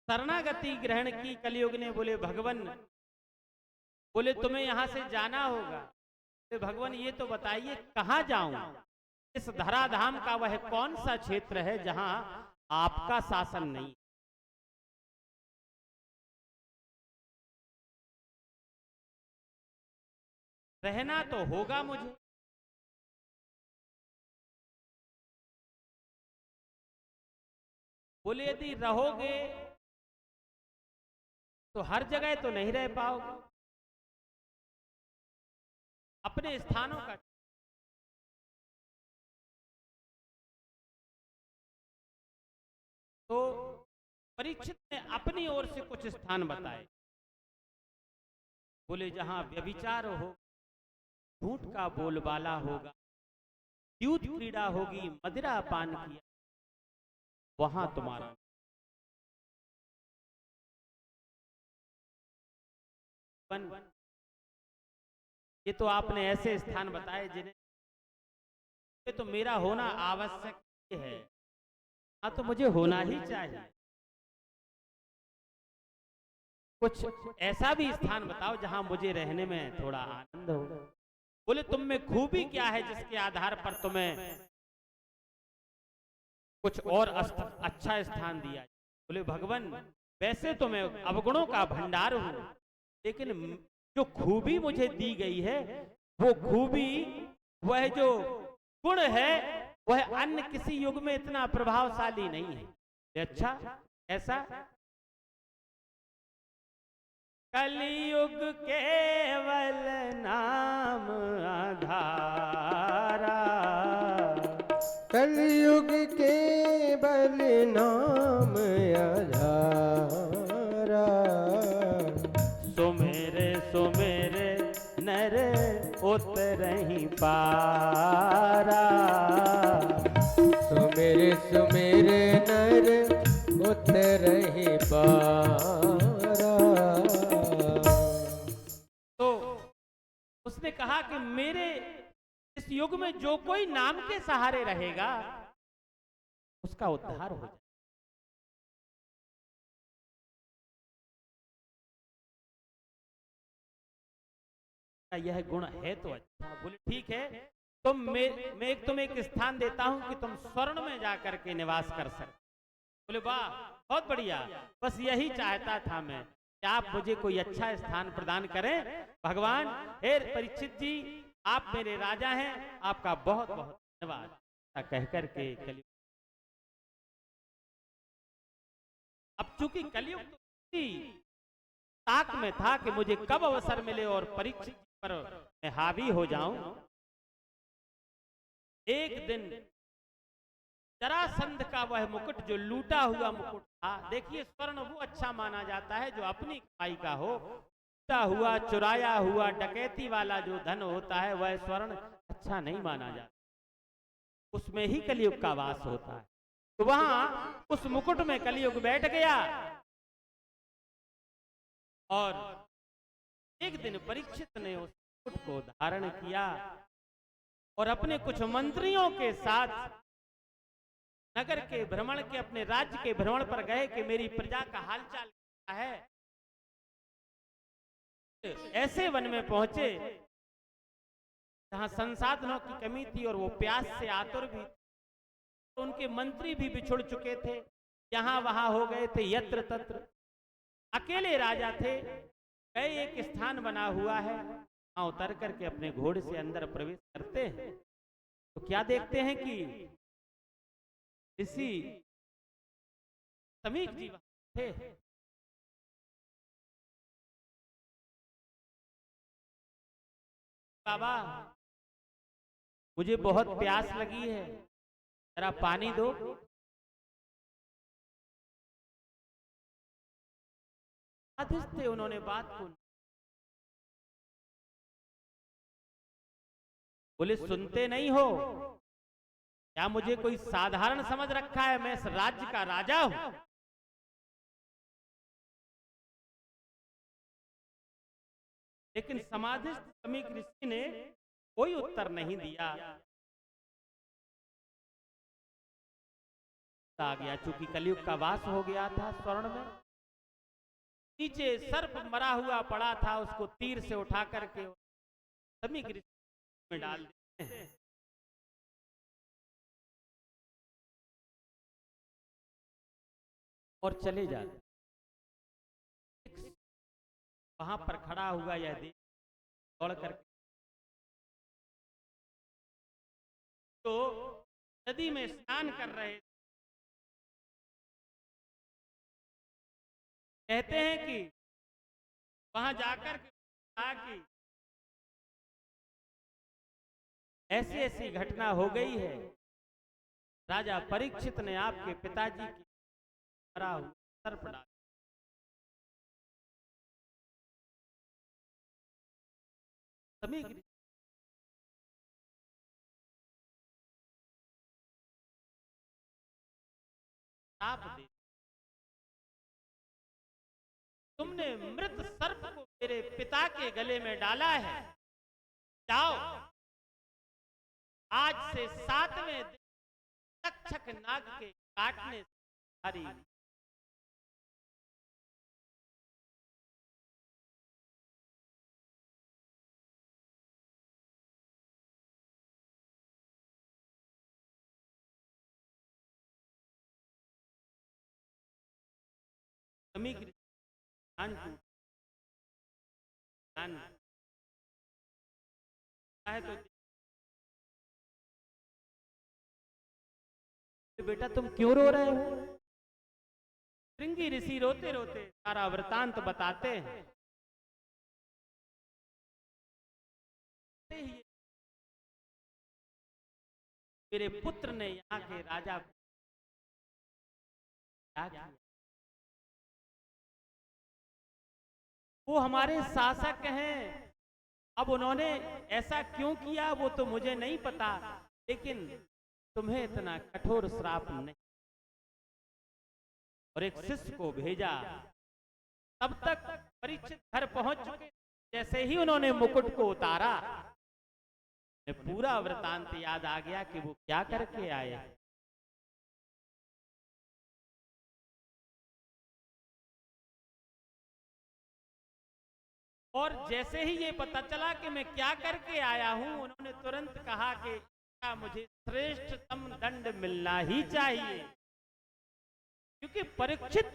शरणागति ग्रहण की कलयुग ने। बोले भगवान, बोले तुम्हें यहां से जाना होगा। बोले भगवान ये तो बताइए कहां जाऊं? इस धराधाम का वह कौन सा क्षेत्र है जहां आपका शासन नहीं? रहना तो होगा मुझे। बोले यदि रहोगे तो हर जगह तो नहीं रह पाओगे, अपने स्थानों का। तो परीक्षित ने अपनी ओर से कुछ स्थान बताए। बोले जहां व्यभिचार हो, झूठ का बोलबाला होगा, युद्ध क्रीड़ा होगी, मदिरा पान किया, वहां तुम्हारा। ये तो आपने ऐसे स्थान बताए जिन्हें ये तो मेरा होना आवश्यक है। हाँ, तो मुझे होना ही चाहिए। कुछ ऐसा भी स्थान बताओ जहां मुझे रहने में थोड़ा आनंद हो। बोले तुम में खूबी क्या है जिसके आधार पर तुम्हें कुछ और अच्छा स्थान दिया? बोले भगवान, वैसे तो मैं अवगुणों का भंडार हूं, लेकिन जो खूबी मुझे दी गई है वो खूबी, वह जो गुण है, वह अन्य किसी युग में इतना प्रभावशाली नहीं है। अच्छा, ऐसा? कलयुग केवल नाम आधारा, कलयुग केवल नाम आधारा, सुमेरे सुमेरे नर उतरहि पारा, सुमेरे सुमेरे नर उतरहि पारा। तो उसने कहा कि मेरे इस युग में जो कोई नाम के सहारे रहेगा उसका उद्धार हो जाए। यह गुण है तो अच्छा। बोले ठीक है, मैं तुम्हें एक स्थान देता हूं कि तुम स्वर्ण में जाकर के निवास कर सकते। बोले वाह, बहुत बढ़िया, बस यही चाहता था मैं कि आप मुझे कोई अच्छा स्थान प्रदान करें। भगवान, हे परीक्षित जी, आप मेरे राजा हैं, आपका बहुत बहुत धन्यवाद। ऐसा कहकर के कलयुग, अब चूंकि कलयुग तो ताक में था कि मुझे कब अवसर मिले और परीक्षित पर मैं हावी हो जाऊं। एक दिन जरासंध का वह मुकुट, जो लूटा हुआ मुकुट था, देखिए स्वर्ण वो अच्छा माना जाता है जो अपनी कमाई का हो। लूटा हुआ, चुराया हुआ, डकैती वाला जो धन होता है वह स्वर्ण अच्छा नहीं माना जाता, उसमें ही कलयुग का वास होता है। तो वहां उस मुकुट में कलयुग बैठ गया और एक दिन परीक्षित ने उस मुकुट को धारण किया और अपने कुछ मंत्रियों के साथ नगर के भ्रमण के, अपने राज्य के भ्रमण पर गए कि मेरी प्रजा का हालचाल क्या है। ऐसे वन में पहुंचे जहां संसाधनों की कमी थी और वो प्यास से आतुर भी। तो उनके मंत्री भी बिछुड़ चुके थे, यहां वहां हो गए थे, यत्र तत्र। अकेले राजा थे। गए, एक स्थान बना हुआ है, वहां उतर करके अपने घोड़े से अंदर प्रवेश करते हैं तो क्या देखते हैं कि ऋषि समीक जी थे। बाबा मुझे बहुत प्यास लगी है, जरा पानी दो। समाधिस्थ थे, उन्होंने बात को बोले सुनते नहीं हो क्या? मुझे कोई साधारण समझ रखा है? मैं इस राज्य का राजा हूं। लेकिन समाधिस्थ समीक ऋषि ने कोई उत्तर नहीं दिया। आ गया, चूंकि कलयुग का वास हो गया था स्वर्ण में। नीचे सर्प मरा हुआ पड़ा था, उसको तीर से उठा करके समीक ऋषि में डाल देते हैं। और चले जाते। वहां पर खड़ा हुआ यह देख दौड़ करके तो नदी में स्नान कर रहे थे। कहते हैं कि वहां जाकर के कहा कि ऐसी ऐसी घटना हो गई है, राजा परीक्षित ने आपके पिताजी की मरा हुआ सर्प डाला। समीक आप दे, तुमने मृत सर्प को मेरे पिता के गले में डाला है। जाओ, आज से 7वें दिन तक्षक नाग के काटने से हरी। समीक है तो बेटा तुम क्यों रो रहे हो? श्रृंगी ऋषि रोते रोते सारा वृतांत बताते हैं। मेरे पुत्र ने यहाँ के राजा को क्या किया? वो हमारे शासक हैं, अब उन्होंने ऐसा क्यों किया वो तो मुझे नहीं पता, लेकिन तुम्हें इतना कठोर श्राप नहीं। और एक शिष्य को भेजा। तब तक परीक्षित घर पहुंच चुके। जैसे ही उन्होंने मुकुट को उतारा, पूरा वृतांत याद आ गया कि वो क्या करके आए। और जैसे ही ये पता चला कि मैं क्या करके आया हूं, उन्होंने तुरंत कहा कि मुझे श्रेष्ठतम दंड मिलना ही चाहिए, क्योंकि परीक्षित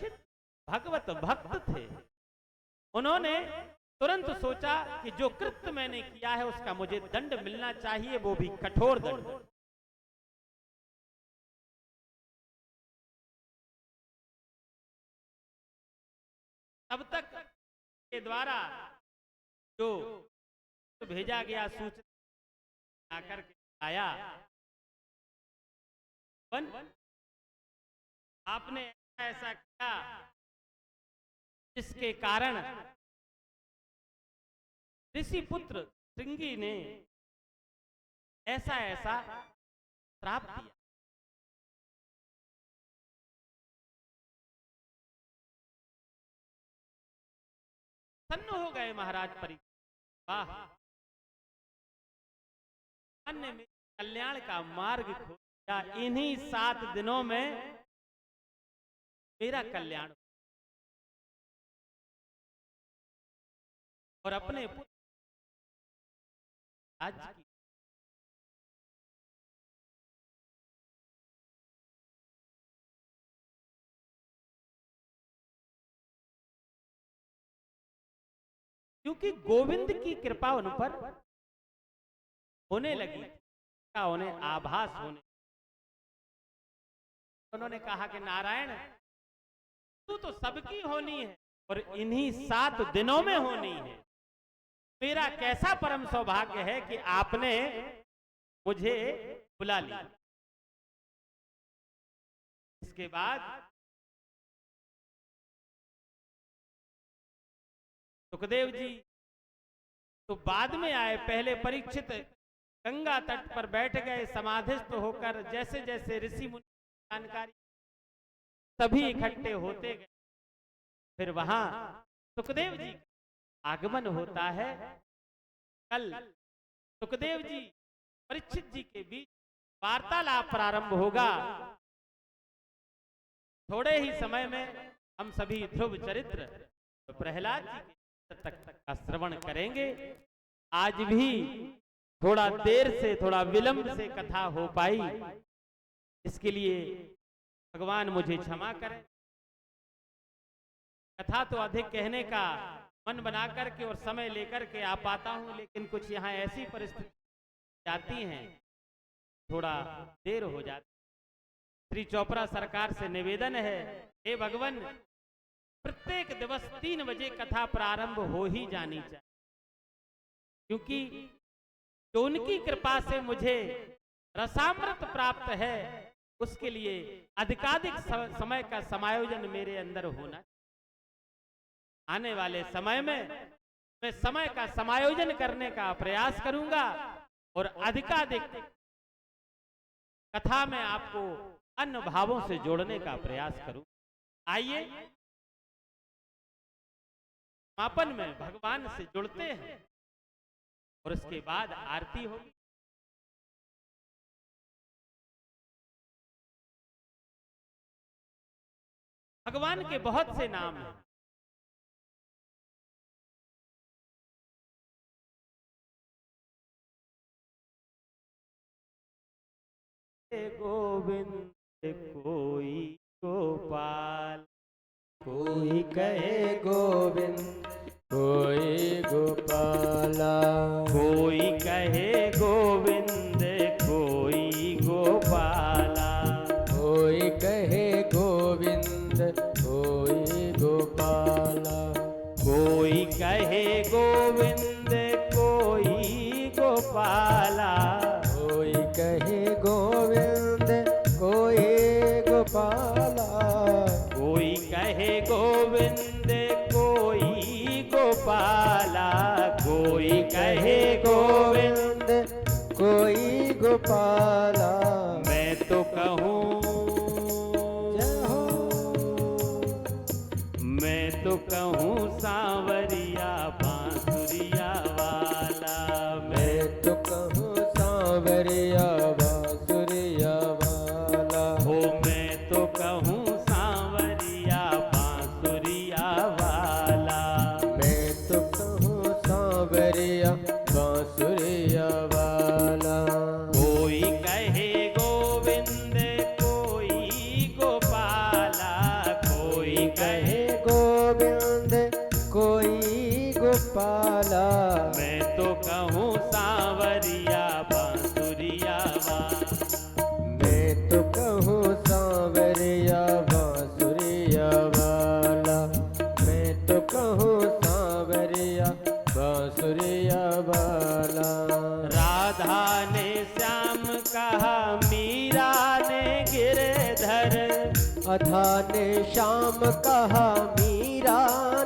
भगवत भक्त थे। उन्होंने तुरंत सोचा कि जो कृत्य मैंने किया है उसका मुझे दंड मिलना चाहिए, वो भी कठोर दंड। तब तक के द्वारा जो भेजा गया सूचना आकर के आया, आपने ऐसा किया जिसके कारण ऋषि पुत्र श्रृंगी ने ऐसा ऐसा श्राप दिया। सन्न हो गए महाराज परीक्षित। वाह, अन्य में कल्याण का मार्ग खोजा। इन्हीं 7 दिनों में मेरा कल्याण और अपने पुत्र आज की क्योंकि गोविंद की कृपा उन पर होने लगी, का उन्हें आभास होने। उन्होंने कहा कि नारायण तू तो सबकी होनी है और इन्हीं 7 दिनों में होनी है। मेरा कैसा परम सौभाग्य है कि आपने मुझे बुला लिया। इसके बाद सुखदेव जी तो बाद में आए, पहले परीक्षित गंगा तट पर बैठ गए समाधिस्थ होकर, जैसे जैसे ऋषि मुनि जानकारी सभी इकट्ठे होते गए। फिर वहां सुखदेव जी आगमन होता है। कल सुखदेव जी परीक्षित जी के बीच वार्तालाप प्रारंभ होगा। थोड़े ही समय में हम सभी ध्रुव चरित्र प्रहलाद जी के तक का श्रवण करेंगे। आज भी थोड़ा देर से, थोड़ा विलंब से कथा हो पाई, इसके लिए भगवान मुझे क्षमा करें। कथा तो अधिक कहने का मन बना करके और समय लेकर के आ पाता हूं, लेकिन कुछ यहाँ ऐसी परिस्थिति जाती हैं, थोड़ा देर हो जाती। श्री चोपड़ा सरकार से निवेदन है, हे भगवान, प्रत्येक दिवस 3 बजे कथा प्रारंभ हो ही जानी चाहिए, क्योंकि जो उनकी कृपा से मुझे रसामृत प्राप्त है, उसके लिए अधिकाधिक समय का समायोजन मेरे अंदर होना। आने वाले समय में मैं समय का समायोजन करने का प्रयास करूंगा और अधिकाधिक कथा में आपको अन्य भावों से जोड़ने का प्रयास करूंगा। आइए समापन में भगवान से जुड़ते हैं और उसके बाद आरती होगी। भगवान के बहुत से नाम हैं। गोविंद कोई गोपाल, कोई कहे गोविंद कोई गोपाला, कोई कहे गोविंद कोई गोपाला, कोई कहे गोविंद कोई गोपाला, कोई कहे गोविंद कोई गोपाला, कोई कहे गोविंद कोई गोपाला, कोई कहे गोविंद कोई गोपाला, कोई कहे गोविंद कोई गोपाला। मैं तो कहूँ, जय हो, मैं तो कहूँ सांवरिया बांसुरिया वाला, मैं तो कहूँ सांवरिया बांसुरिया वाला, हो मैं तो कहूँ सांवरिया बांसुरिया वाला, मैं तो कहूँ सांवरिया बांसुरिया वाला। कोई कहे गोविंद कोई गोपाला, कोई कहे, गोविंद कोई गोपाला, मैं तो कहूँ सांवरिया बांसुरिया वाला, मैं तो कहूँ सांवरिया बांसुरिया वाला, मैं तो कहूँ सांवरिया बांसुरिया वाला। राधा ने श्याम कहा, मीरा ने गिरधर, अथा ने श्याम कहा, मीरा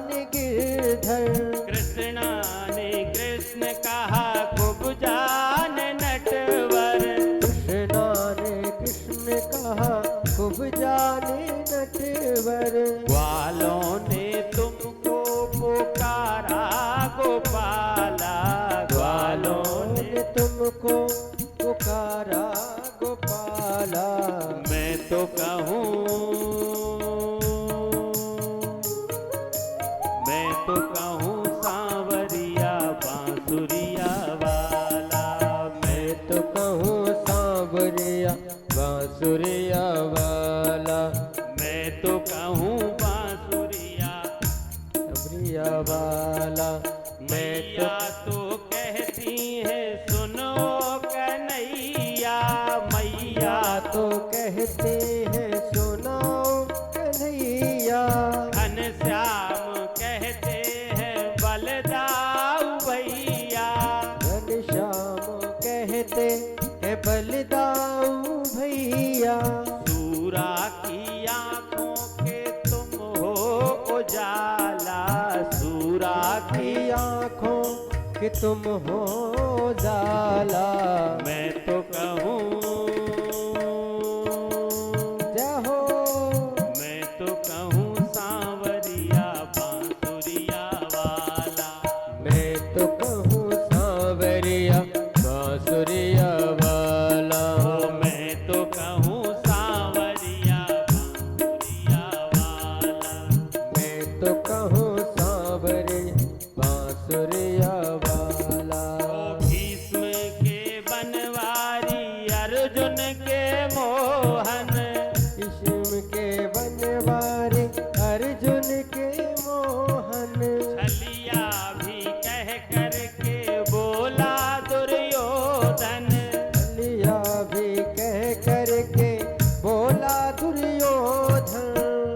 ने गिरधर, कृष्णा ने कृष्ण कहा, खूब जान नटवर, कृष्णा ने कृष्ण कहा, खूब जाने नटवर, ग्वालों ने तुमको पुकारा गोपाला, ग्वालों ने, तुमको पुकारा गोपाला। मैं तो कहूँ, मैं तो कहूँ सांवरिया बांसुरिया वाला, मैं तो कहूँ सांवरिया बांसुरिया वाला, मैं तो कहूँ बांसुरिया बांसुरिया वाला। मैया तो कहती है सुनो कन्हैया, मैया तो कहते हैं सुनाओ कन्हैया, घनश्याम कहते हैं बलदाऊ भैया, मैं बलिदाऊं भैया। सूरा की आंखों के तुम हो उजाला, सूरा की की आँखों कि तुम हो जाला। मैं तो कहूँ जय हो। मैं तो कहूँ सांवरिया बांसुरिया वाला, मैं तो कहूँ सांवरिया बांसुरिया वाला। मैं तो कहूँ सांवरिया बांसुरिया वाला। मैं तो कहूँ सांवरिया बांसुरिया वाला। भीष्म के बनवारी अर्जुन के मोहन, भीष्म के बनवारी अर्जुन के मोहन। छलिया भी कह करके बोला दुर्योधन, लिया भी कह करके बोला दुर्योधन।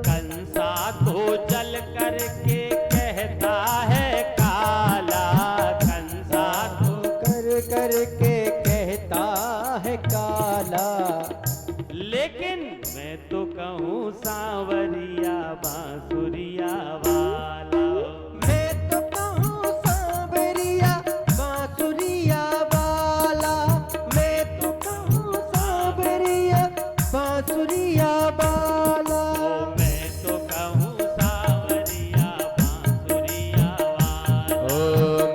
कंसा तो जल करके कहता है काला, कंसा तो कर करके कहता है काला। लेकिन मैं तो कहूँ सांवरिया बांसुरिया वाला। मैं तो कहूँ सांवरिया बांसुरिया वाला। मैं तो कहूँ सांवरिया बांसुरिया वाला। मैं तो कहूँ सांवरिया बांसुरिया वाला। ओ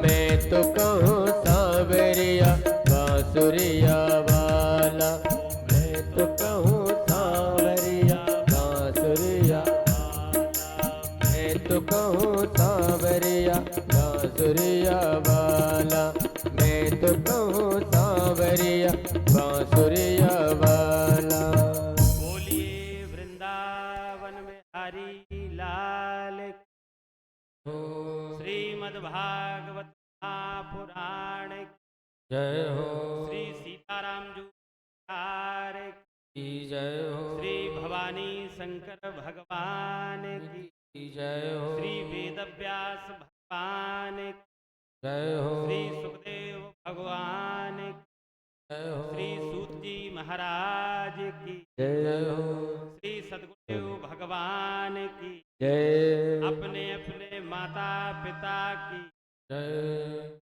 मैं तो कहूँ सांवरिया बांसुरिया वाला। मैं तो कहूँ सांवरिया बांसुरिया। मैं तो कहूँ सांवरिया बांसुरिया वाला। मैं तो कहूँ सांवरिया बांसुरिया वाला। बोलिए वृंदावन में हरि लाल की। श्रीमद्भागवत महापुराण की। जय हो। श्री सीताराम जी महाराज की। जय हो। श्री भवानी शंकर भगवान की। जय हो। श्री वेदव्यास भगवान की। जय हो। श्री सुखदेव भगवान की। जय हो। श्री सूत जी महाराज की। जय हो। श्री सद्गुरुदेव भगवान की। जय। अपने अपने माता पिता की। जय।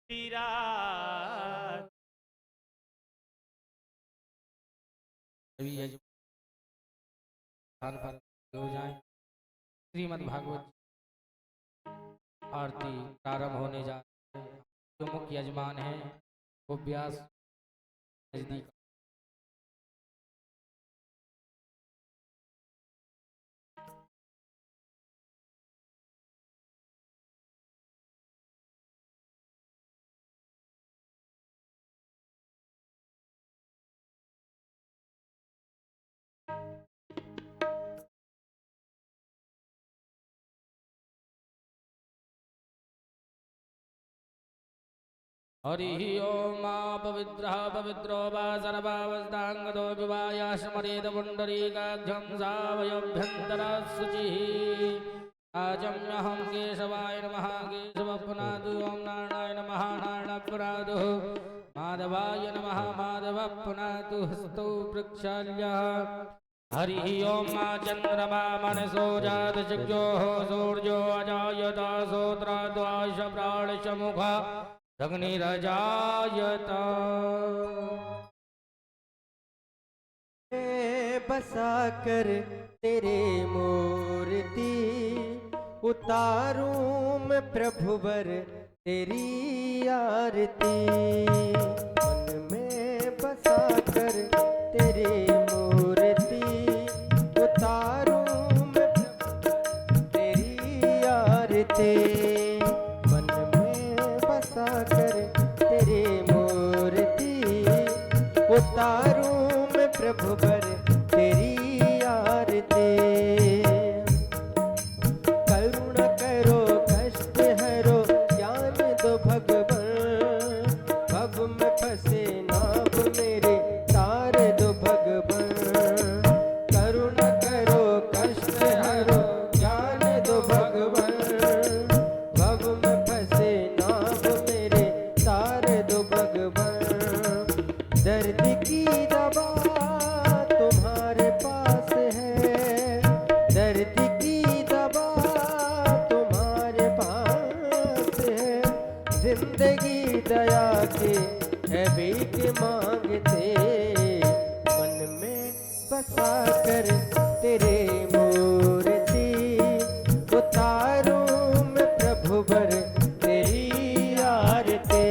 श्रीराज अभी स्थान पर हो जाए। श्रीमद् भागवत आरती प्रारंभ होने जा रही है। जो मुख्य यजमान है वो व्यास नजदीक। हरि ओम पवित्रः पवित्रो वा सर्वावस्थांगतो विवायाश्मरेद पुण्डरीकाक्षं सावयभ्यन्तरशुचिः। आजम्यहं केशवाय नमः केशवपुनादु। ओं नारायणाय नमः नारायणपुनादु। माधवाय नमः माधवपुनादु। हस्तौ प्रक्षाल्यः। हरि ओम चंद्रमा मनसो जातचक्षुः सूर्यो अजायत श्रोत्रद्वाश प्राणशमुख अग्निरजायत। बसा कर तेरे मूर्ति उतारूं मैं प्रभुवर तेरी आरती। मन में बसा कर तेरी मूर्ति उतारूं मैं प्रभुवर तेरी आरती। मन में बसा कर तेरी मूर्ति उतारूं मैं प्रभुवर तेरी आरती। करुणा करो कष्ट हरो ज्ञान दो भगवान। भव में फंसे नाव मेरे तार दो भगवान। के है भीख मांगते, मन में बसा कर तेरे मूर्ति उतारूं मैं प्रभु बर तेरी आरती।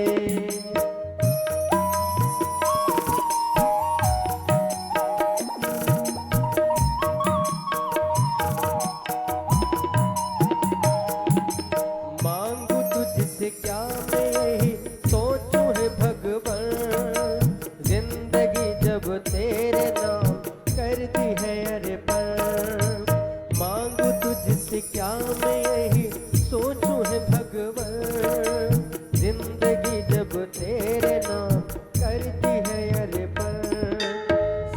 मांगू तुझसे क्या मैं यही सोचूं है भगवान, जिंदगी जब तेरे नाम करती है अर्पण। मांगू तुझसे क्या मैं यही सोचूं है भगवान, जिंदगी जब तेरे नाम करती है अर्पण।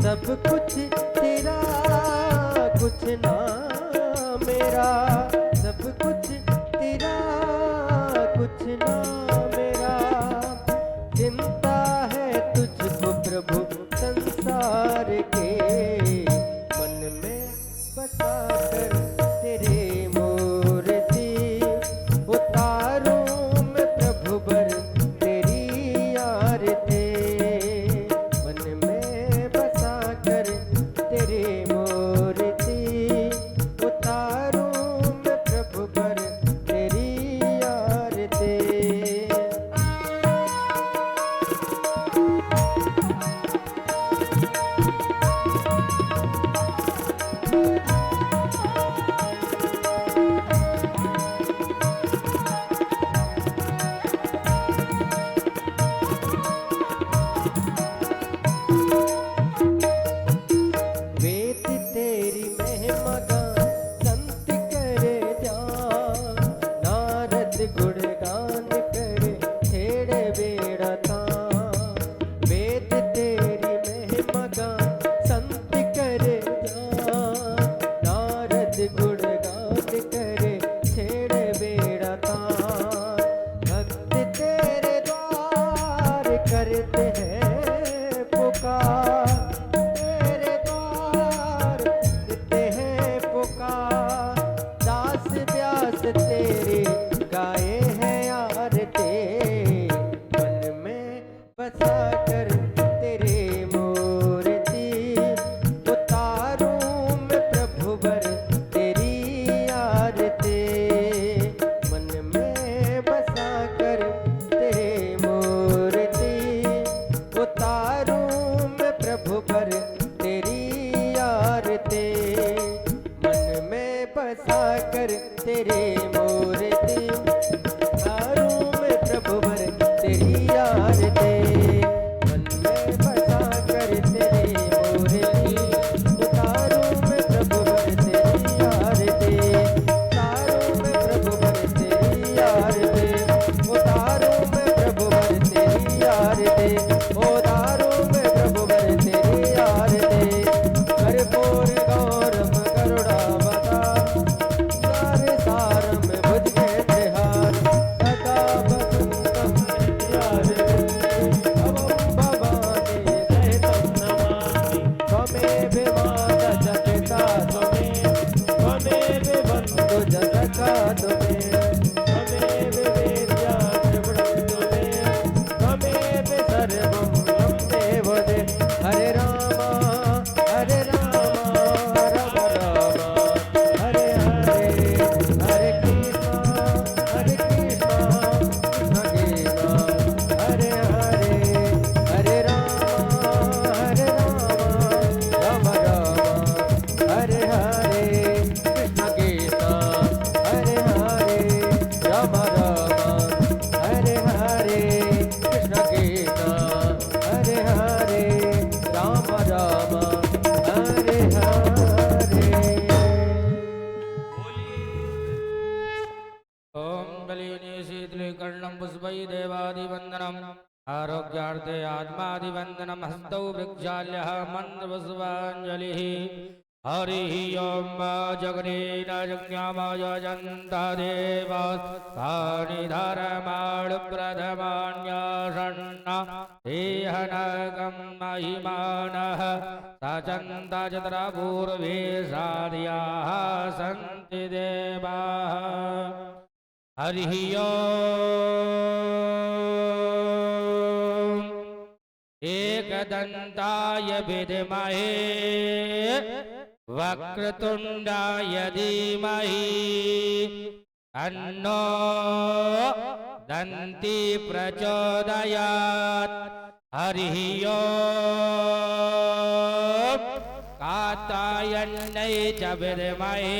सब कुछ तेरा कुछ ना मेरा, सब कुछ तेरा कुछ ना मेरा। चिंता है तुझको प्रभु संसार के, मन में बसा कर तेरे मूर्ति उतारूं मैं प्रभु बर तेरी आरती। मन में बसा कर तेरे मूर्ति उतारूं मैं प्रभु बर तेरी आरती। वेद तेरी महिमा गान संत करे ध्यान, नारद गुणगान करे छेड़े बेड़ा तान। वेद तेरी महिमा गान संत करे ध्यान, नारद गुणगान करे छेड़े बेड़ा तान। भक्त तेरे द्वार करते हैं पुकार, तेरे द्वार करते हैं पुकार। दास व्यास तेरे गाए हैं आरती, मन में बसा कर तेरे मूर्ति उतारूं मैं प्रभु बर तेरी आरती। मन में बसा कर तेरे मूर्ति उतारूं मैं प्रभु बर तेरी आरती। मन में बसा कर तेरे मूर्ति उतारूं मैं प्रभु बर तेरी आरती। मन में बसा कर तेरे मूर्ति उतारूं मैं प्रभु बर तेरी आरती। उतारूं मैं प्रभु बर तेरी आरती, उतारूं मैं प्रभु बर तेरी आरती, उतारूं मैं प्रभु बर तेरी आरती। कर्पूर गौरम करुणावतार, सारे सारम भुजगेंद्र हार, सदा वसंतम अवं भवानी सहितं नमामि। त्वमेव माता जगता त्वमेव, त्वमेव बन्धु जगता त्वमेव, त्वमेव वेद्या त्रिगुणं त्वमेव, त्वमेव सर्वं मम देव देव। हरे राम राम राम, हरे हरे हरे कृष्णा कृष्ण कृष्ण, हरे हरे हरे राम राम राम, हरे हरे कृष्ण कृष्ण, हरे हरे राम राम, हरे हरे कृष्ण कृष्ण, हरे हरे राम राम, हरे हरे। ओम बलिनी शीतलीकर्णं पुष्पै देवादिवन्दनम् आरोग्यार्थे आत्मादिवन्दनम् हस्तौ वृक्षाल्यः मन्त्रपुष्पाञ्जलिः। हरिः ओम जगनेन यज्ञामयजन्त देवास्तानि धर्माणुप्रथमान्यासन्न देहनगं महिमानः सचन्त चतुरा पूर्वे सार्याः सन्ति देवाः। हरिः ओम एकदन्ताय विद्महे वक्रतुण्डाय धीमहि तन्नो दन्ती प्रचोदयात् हरिः ओम् कात्यायन्यै च विद्महे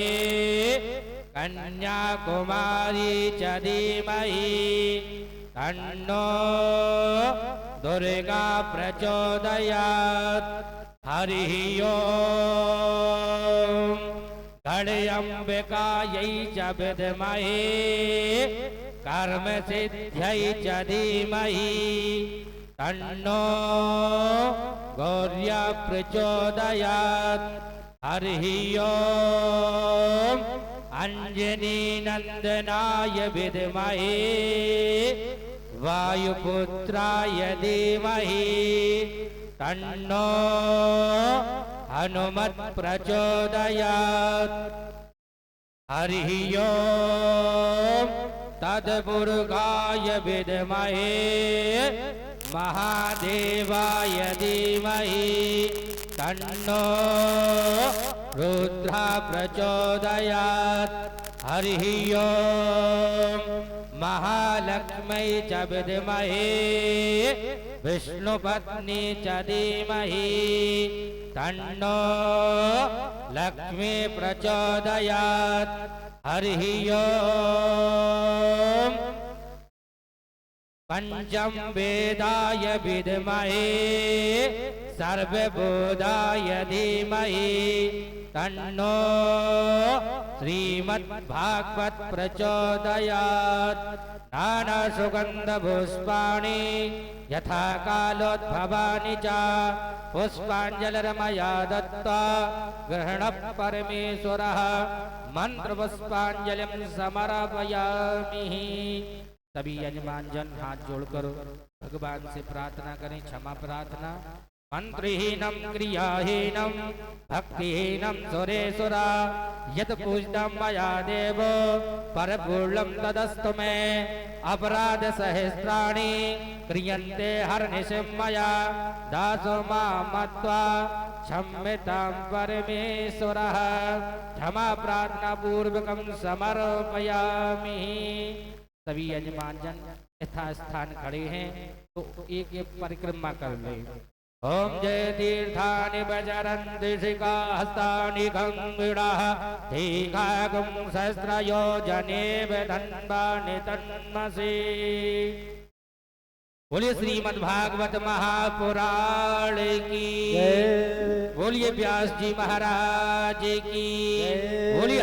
कन्याकुमारी च धीमहि तन्नो दुर्गा प्रचोदयात् हरिः ओम् गणअम्बिकायै च विद्महे कर्मसिद्ध्यै च धीमहि तन्नो गौर्या प्रचोदयात् हरिः ओम् अंजनीनंदनाय विद्महे वायुपुत्राय धीमहि तन्नो हनुमत् प्रचोदयात् हरिः ओम् तद्मुरुगाय विद्महे महादेवाय धीमहि तन्नो रुद्रा प्रचोदयात् हरिः ओम् महालक्ष्मै च विद्महे विष्णुपत्नी च धीमहि तन्नो लक्ष्मी प्रचोदयात् हरिः ओम् पंचम वेदाय विद्महे सर्वबोधाय धीमहि तन्नो श्रीमद्भागवत प्रचोदयात् नाना सुगंध पुष्पाणि यथा कालोद्भवानि च पुष्पाञ्जलिर्मया दत्त्वा ग्रहण परमेश्वरः मंत्र पुष्पाञ्जलिं समर्पयामि। सभी यजमान जन हाथ जोड़कर भगवान से प्रार्थना करें, क्षमा प्रार्थना। मंत्रहीनम क्रियाहीनम भक्तिहीनम सुरेसुरा यत पूजितं मया देव परपूर्णं तदस्तु मे अपराध सहस्राणि क्रियन्ते हरनिशं मया दासो मां मत्वा क्षम्यतां परमेश्वरः। क्षमा प्रार्थना पूर्वकं समर्पयामि। सभी यजमान जन यथा स्थान खड़े हैं तो एक एक परिक्रमा कर ले। ओम जय तीर्थानि वजरन्ति शिखा हस्तानि गंगीडाः दीर्घागुं सहस्रयोजने विदन्वानि तन्मसि। बोलिए श्रीमद् भागवत महापुराण की, बोलिए व्यास जी महाराज की, बोलिए